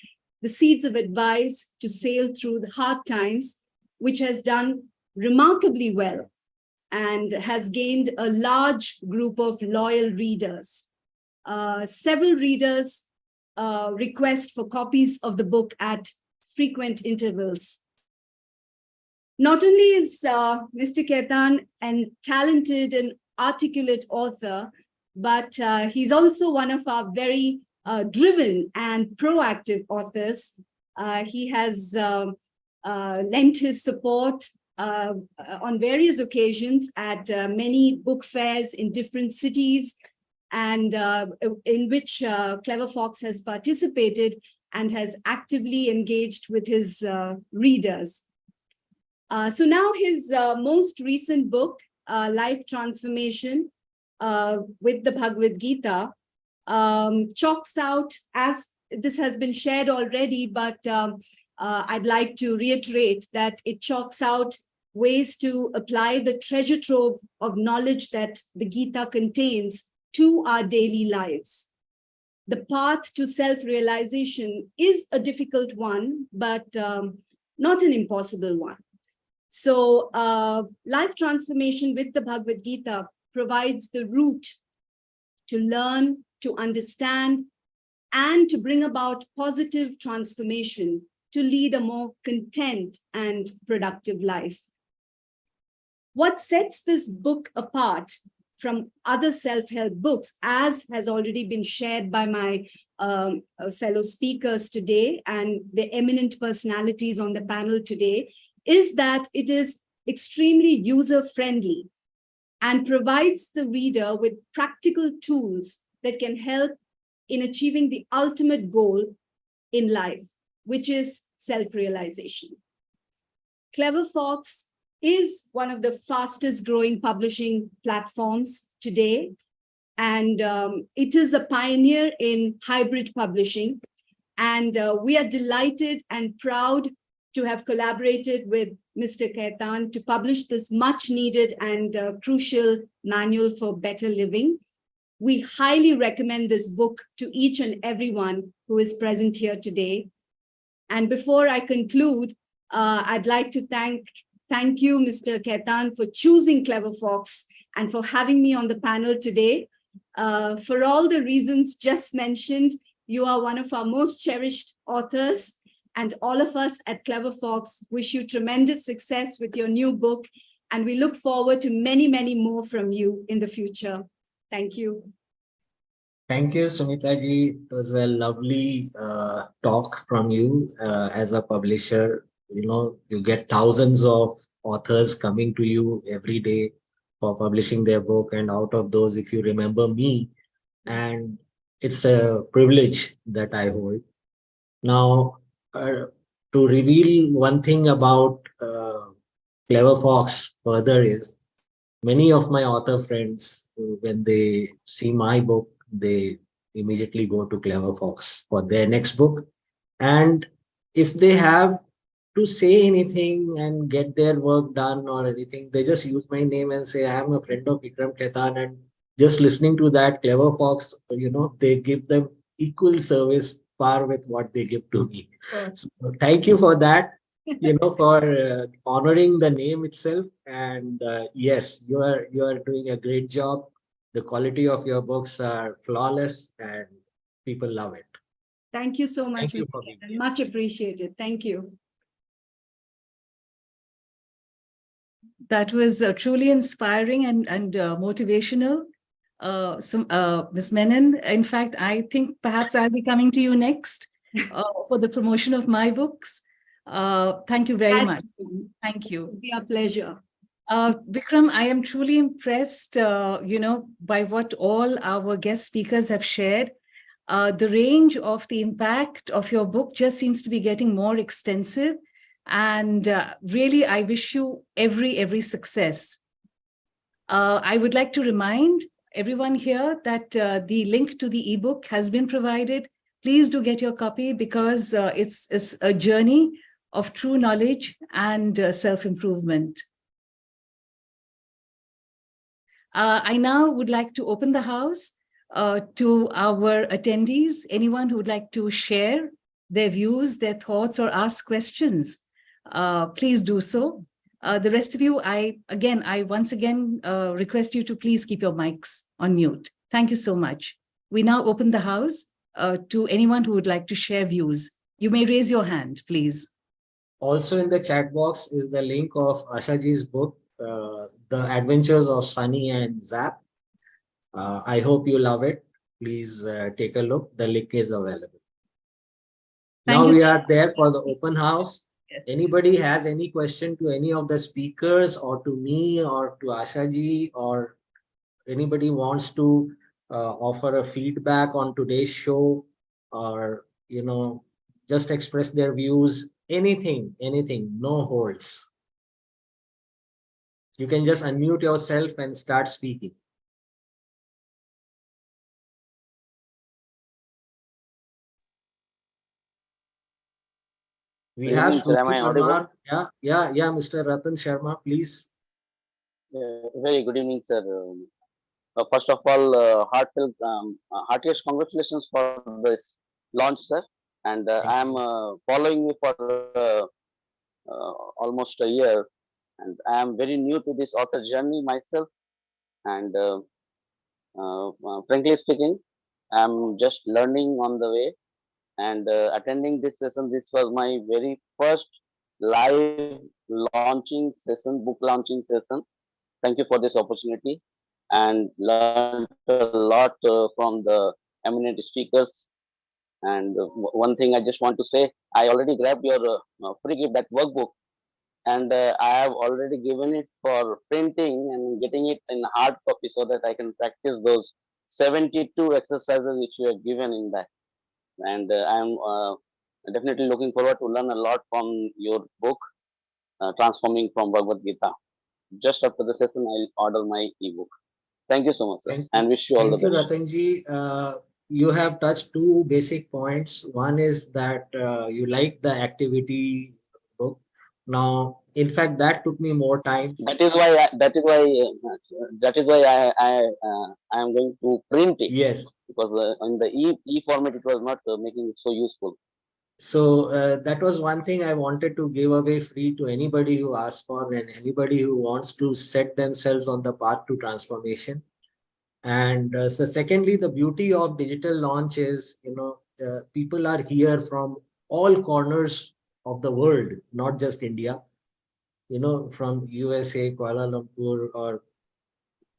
The Seeds of Advice to Sail Through the Hard Times, which has done remarkably well and has gained a large group of loyal readers. Several readers request for copies of the book at frequent intervals. Not only is Mr. Khaitan a talented and articulate author, but he's also one of our very driven and proactive authors. He has lent his support on various occasions at many book fairs in different cities, and in which Clever Fox has participated and has actively engaged with his readers. So now his most recent book, Life Transformation with the Bhagavad Gita, chalks out, as this has been shared already, but I'd like to reiterate that it chalks out ways to apply the treasure trove of knowledge that the Gita contains to our daily lives. The path to self-realization is a difficult one, but not an impossible one. So life transformation with the Bhagavad Gita provides the route to learn, to understand, and to bring about positive transformation to lead a more content and productive life. What sets this book apart from other self-help books, as has already been shared by my fellow speakers today and the eminent personalities on the panel today, is that it is extremely user-friendly and provides the reader with practical tools that can help in achieving the ultimate goal in life, which is self-realization. Clever Fox is one of the fastest growing publishing platforms today, and it is a pioneer in hybrid publishing. And we are delighted and proud to have collaborated with Mr. Khaitan to publish this much needed and crucial manual for better living. We highly recommend this book to each and everyone who is present here today. And before I conclude, I'd like to thank you, Mr. Khaitan, for choosing Clever Fox and for having me on the panel today. For all the reasons just mentioned, you are one of our most cherished authors, and all of us at Clever Fox wish you tremendous success with your new book, and we look forward to many, many more from you in the future. Thank you. Thank you, Sumita ji. It was a lovely talk from you as a publisher. You know, you get thousands of authors coming to you every day for publishing their book. And out of those, if you remember me, and it's a privilege that I hold. Now, to reveal one thing about Clever Fox further is, many of my author friends, when they see my book, they immediately go to Clever Fox for their next book. And if they have to say anything and get their work done or anything. They just use my name and say, I am a friend of Vikram Khaitan. And just listening to that, Clever Fox, they give them equal service par with what they give to me. So thank you for that, for honoring the name itself. And yes, you are doing a great job. The quality of your books are flawless and people love it. Thank you so much. Thank you for being here. Much appreciated. Thank you. That was truly inspiring and motivational. Ms. Menon, in fact, I think perhaps I'll be coming to you next for the promotion of my books. Thank you very much. Thank you. It would be a pleasure. Vikram, I am truly impressed, by what all our guest speakers have shared. The range of the impact of your book just seems to be getting more extensive. And really, I wish you every success. I would like to remind everyone here that the link to the ebook has been provided. Please do get your copy because it's a journey of true knowledge and self-improvement. I now would like to open the house to our attendees, anyone who would like to share their views, their thoughts, or ask questions. Please do so. The rest of you, I once again request you to please keep your mics on mute. Thank you so much. We now open the house to anyone who would like to share views. You may raise your hand, please. Also in the chat box is the link of Ashaji's book, The Adventures of Sunny and Zap. I hope you love it. Please take a look. The link is available. Now we are there for the open house. Yes. Anybody has any question to any of the speakers or to me or to Ashaji, or anybody wants to offer a feedback on today's show, or, just express their views, anything, no holds. You can just unmute yourself and start speaking. We have Am I audible? Yeah, Mr. Ratan Sharma, please. Very good evening, sir. First of all, heartiest congratulations for this launch, sir. And I am following you for almost a year, and I am very new to this author journey myself. And frankly speaking, I am just learning on the way. And attending this session, this was my very first live launching session, book launching session. Thank you for this opportunity, and learned a lot from the eminent speakers. And one thing I just want to say, I already grabbed your free gift, that workbook, and I have already given it for printing and getting it in hard copy so that I can practice those 72 exercises which you have given in that. And I'm definitely looking forward to learn a lot from your book, Transforming from Bhagavad Gita. Just after the session, I'll order my ebook. Thank you so much, sir, and wish you all the best. Thank you, Ratanji. You have touched two basic points. One is that you like the activity book. Now, in fact, that took me more time. That is why I am going to print it. Yes, because in the e format it was not making it so useful. So that was one thing I wanted to give away free to anybody who asks for, and anybody who wants to set themselves on the path to transformation. And so secondly, the beauty of digital launch is, people are here from all corners of the world, not just India, from USA, Kuala Lumpur, or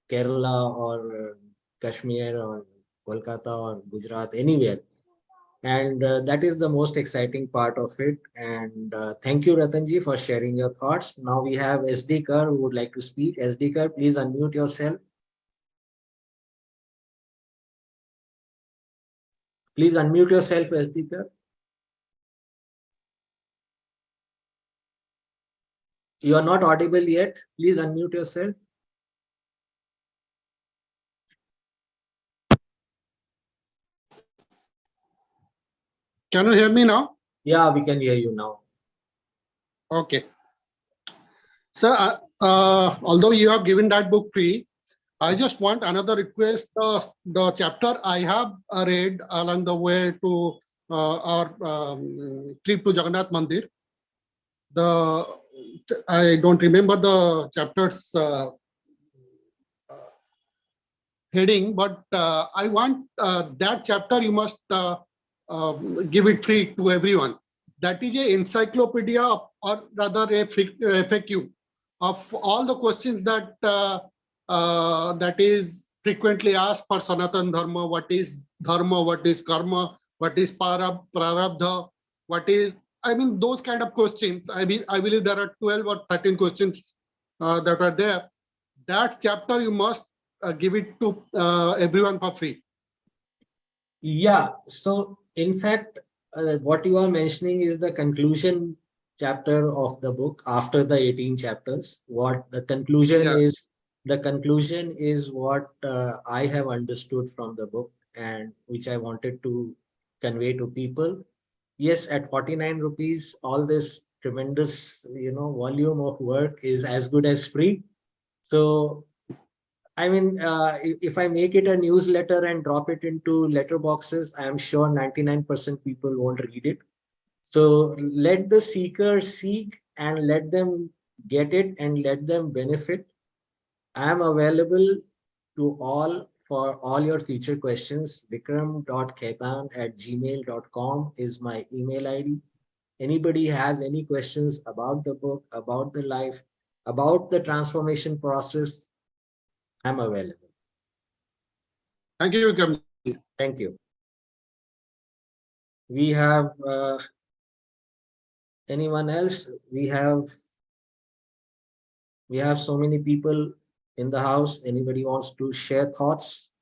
Kerala, or Kashmir, or Kolkata, or Gujarat, anywhere. And that is the most exciting part of it. And thank you, Ratanji, for sharing your thoughts. Now we have SD Kar who would like to speak. SD Kar, please unmute yourself. Please unmute yourself, SD Kar. You are not audible yet. Please unmute yourself. Can you hear me now? Yeah, we can hear you now. Okay. So, although you have given that book free, I just want another request. The chapter I have read along the way to our trip to Jagannath Mandir. I don't remember the chapter's heading, but I want that chapter you must give it free to everyone. That is a encyclopedia, or rather a FAQ of all the questions that that is frequently asked for Sanatan Dharma. What is Dharma? What is Karma? What is Prarabdha? What is, I mean, those kind of questions. I believe there are 12 or 13 questions that are there. That chapter you must give it to everyone for free. Yeah, so in fact, what you are mentioning is the conclusion chapter of the book after the 18 chapters. What the conclusion is, what I have understood from the book and which I wanted to convey to people. Yes, at 49 rupees, all this tremendous, volume of work is as good as free. So I mean, if I make it a newsletter and drop it into letterboxes, I am sure 99% people won't read it. So let the seeker seek and let them get it and let them benefit. I am available to all for all your future questions. Vikram.khaitan@gmail.com is my email ID. Anybody has any questions about the book, about the life, about the transformation process, I'm available. Thank you, Vikram. Thank you. We have anyone else? We have so many people in the house. Anybody wants to share thoughts?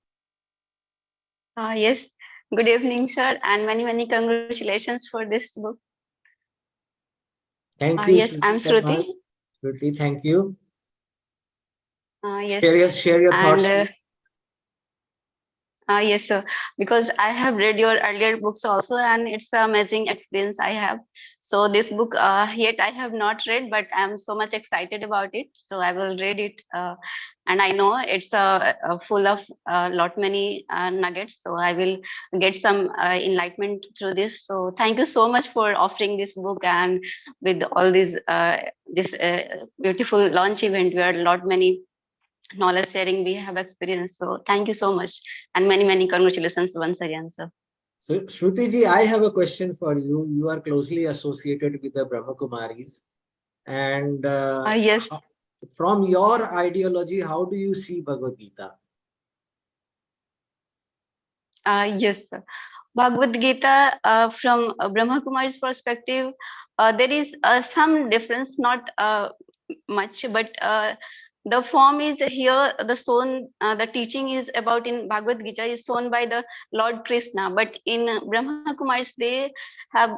Yes. Good evening, sir, and many congratulations for this book. Thank you. Yes, I'm Shruti. Shruti, thank you. Yes. Share your thoughts. Yes, sir. Because I have read your earlier books also, and it's an amazing experience I have. So this book, yet I have not read, but I'm so much excited about it. So I will read it, and I know it's full of many nuggets. So I will get some enlightenment through this. So thank you so much for offering this book, and with all this beautiful launch event where many knowledge sharing we have experienced. So thank you so much, and many congratulations once again, sir. So Shruti ji, I have a question for you. You are closely associated with the Brahma Kumaris, and yes, from your ideology, how do you see Bhagavad Gita? Yes, sir. Bhagavad Gita, from Brahma Kumari's perspective, there is some difference, not much, but the form is here, the teaching is about in Bhagavad Gita is shown by the Lord Krishna, but in Brahma Kumaris, they have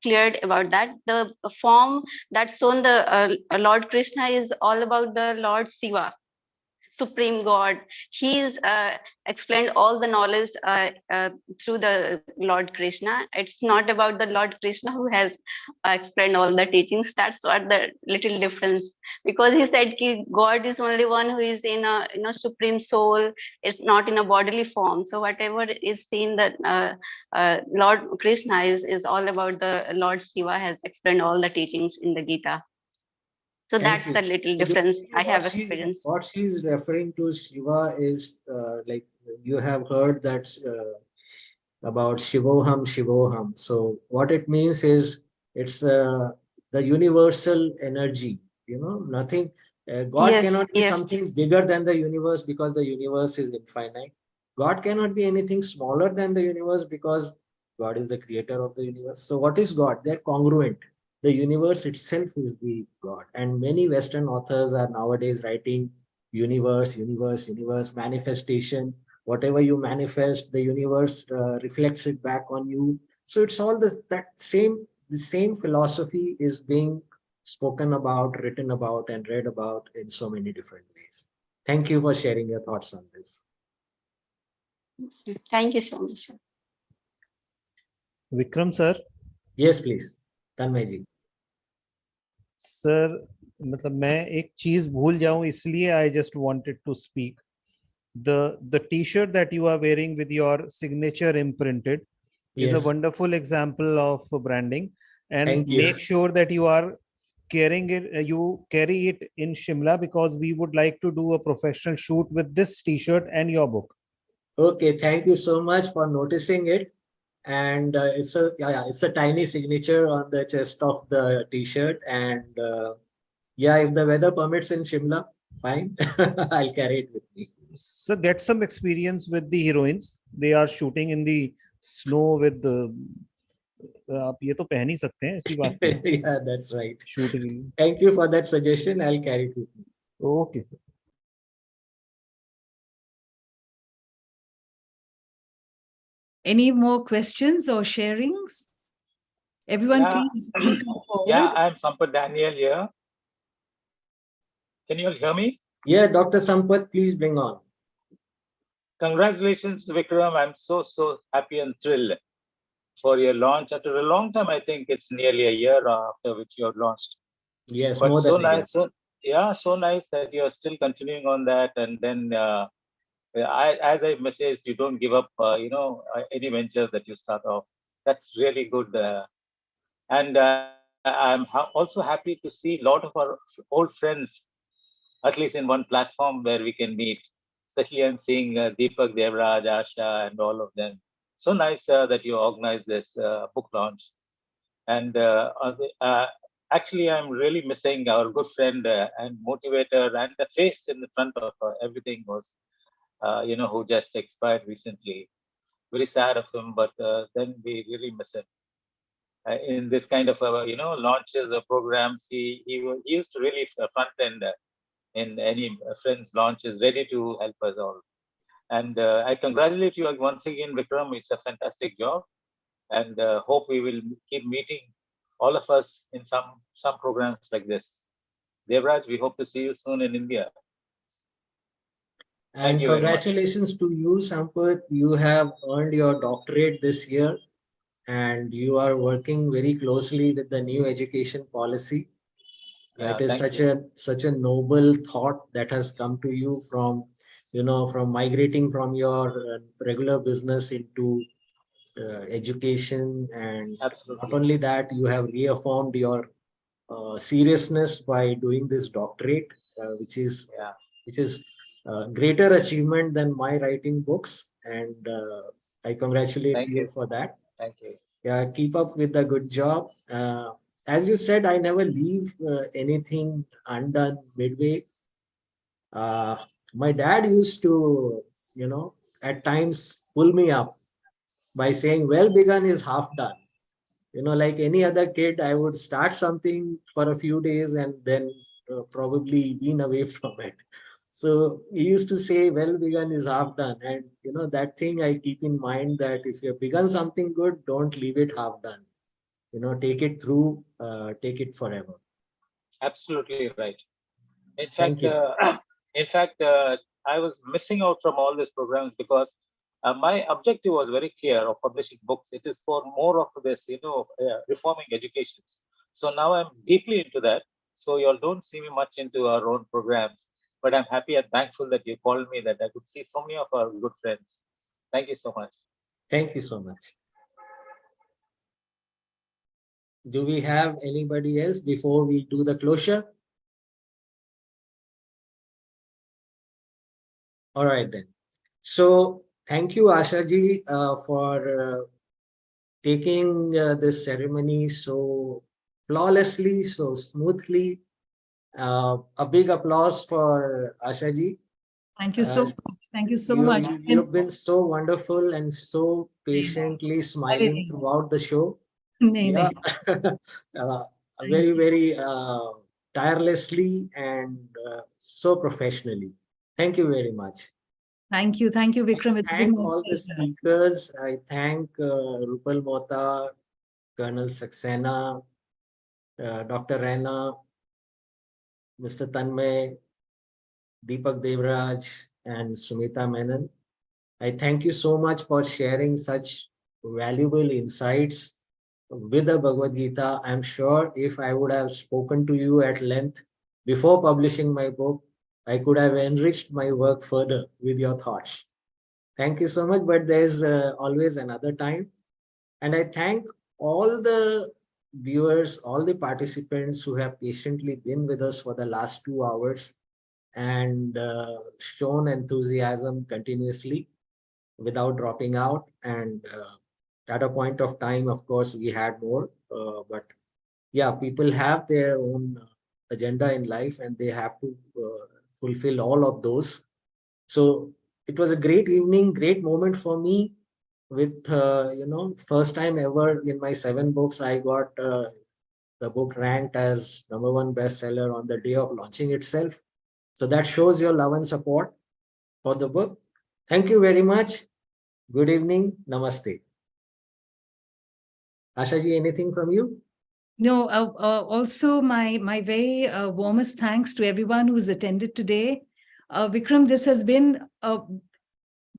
cleared about that. The form that's shown the Lord Krishna is all about the Lord Shiva, Supreme God. He's explained all the knowledge through the Lord Krishna. It's not about the Lord Krishna who has explained all the teachings. That's what the little difference, because he said God is only one who is in a supreme soul. It's not in a bodily form. So whatever is seen that Lord Krishna is all about the Lord Shiva has explained all the teachings in the Gita. So that's the little difference I have experienced. What she's referring to Shiva is like you have heard that about Shivoham, Shivoham. So what it means is it's the universal energy. Nothing. God cannot be something bigger than the universe because the universe is infinite. God cannot be anything smaller than the universe because God is the creator of the universe. So what is God? They're congruent. The universe itself is the God. And many Western authors are nowadays writing universe, manifestation. Whatever you manifest, the universe reflects it back on you. So it's all the same philosophy is being spoken about, written about, and read about in so many different ways. Thank you for sharing your thoughts on this. Thank you so much, sir. Vikram, sir. Yes, please. Tanmay ji. Sir मतलब मैं एक चीज भूल जाऊं इसलिए I just wanted to speak. The T-shirt that you are wearing with your signature imprinted is a Yes. wonderful example of branding. And Thank you. make sure that you are carrying it, you carry it in Shimla, because we would like to do a professional shoot with this T-shirt and your book. Okay, thank you so much for noticing it. And it's a tiny signature on the chest of the T-shirt. And yeah, if the weather permits in Shimla, fine, I'll carry it with me. So get some experience with the heroines. They are shooting in the snow with the. आप ये तो पहन ही सकते हैं ऐसी बात नहीं है. Yeah, that's right. Shooting. Thank you for that suggestion. I'll carry it with me. Okay, sir. Any more questions or sharings? Everyone, Yeah. please come forward. Yeah, I'm Sampath Daniel here. Can you all hear me? Yeah, Dr. Sampath, please bring on. Congratulations, Vikram. I'm so happy and thrilled for your launch. After a long time, I think it's nearly a year after which you have launched. Yes, but more so than a year. nice. So nice that you're still continuing on that. And then as I messaged, you don't give up, any ventures that you start off. That's really good. And I'm also happy to see a lot of our old friends, at least in one platform where we can meet. Especially I'm seeing Deepak, Devraj, Asha, and all of them. So nice that you organized this book launch. And actually, I'm really missing our good friend and motivator and the face in the front of everything was, who just expired recently. Very sad of him, but then we really miss him. In this kind of, launches or programs, he used to really front end in any friend's launches, ready to help us all. And I congratulate you once again, Vikram. It's a fantastic job. And hope we will keep meeting all of us in some programs like this. Devraj, we hope to see you soon in India. And congratulations to you, Sampath. You have earned your doctorate this year, and you are working very closely with the new education policy. Yeah, it is such a noble thought that has come to you from, from migrating from your regular business into education. And absolutely. Not only that, you have reaffirmed your seriousness by doing this doctorate, which is greater achievement than my writing books. And I congratulate you for that. Thank you. Yeah, keep up with the good job. As you said, I never leave anything undone midway. My dad used to, at times pull me up by saying, well begun is half done. Like any other kid, I would start something for a few days and then probably been away from it. So he used to say, well begun is half done. And, that thing I keep in mind, that if you've begun something good, don't leave it half done. Take it through, take it forever. Absolutely right. In Thank fact, I was missing out from all these programs because my objective was very clear of publishing books. It is for more of this, reforming education. So now I'm deeply into that. So you all don't see me much into our own programs, but I'm happy and thankful that you called me, that I could see so many of our good friends. Thank you so much. Thank you so much. Do we have anybody else before we do the closure? All right then. So thank you, Asha ji, for taking this ceremony so flawlessly, so smoothly. A big applause for Asha ji. Thank you so much. Thank you so much. You've been so wonderful and so patiently smiling throughout the show. Yeah. Very, very tirelessly and so professionally. Thank you very much. Thank you, Vikram. It's thank all the speakers. I thank Rupal Mota, Colonel Saxena, Dr. Raina, Mr. Tanmay, Deepak Devraj, and Sumita Menon. I thank you so much for sharing such valuable insights with the Bhagavad Gita. I'm sure if I would have spoken to you at length before publishing my book, I could have enriched my work further with your thoughts. Thank you so much, but there's always another time. And I thank all the viewers, all the participants who have patiently been with us for the last 2 hours and shown enthusiasm continuously without dropping out. And at a point of time, of course, we had more, but yeah, people have their own agenda in life and they have to fulfill all of those. So it was a great evening, great moment for me with, first time ever in my 7 books, I got the book ranked as #1 bestseller on the day of launching itself. So that shows your love and support for the book. Thank you very much. Good evening. Namaste. Ashaji, anything from you? No, also my very warmest thanks to everyone who's attended today. Vikram, this has been,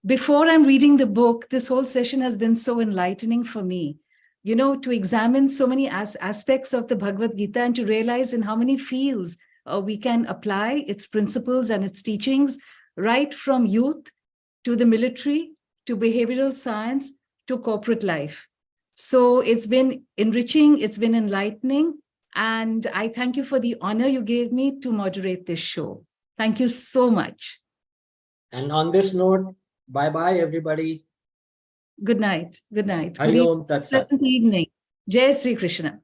before I'm reading the book, this whole session has been so enlightening for me. You know, to examine so many aspects of the Bhagavad Gita and to realize in how many fields we can apply its principles and its teachings, right from youth to the military, to behavioral science, to corporate life. So it's been enriching, it's been enlightening, and I thank you for the honor you gave me to moderate this show. Thank you so much. And on this note, bye-bye, everybody. Good night. Good night. Hari Om Tat Sat. Pleasant evening. Jai Sri Krishna.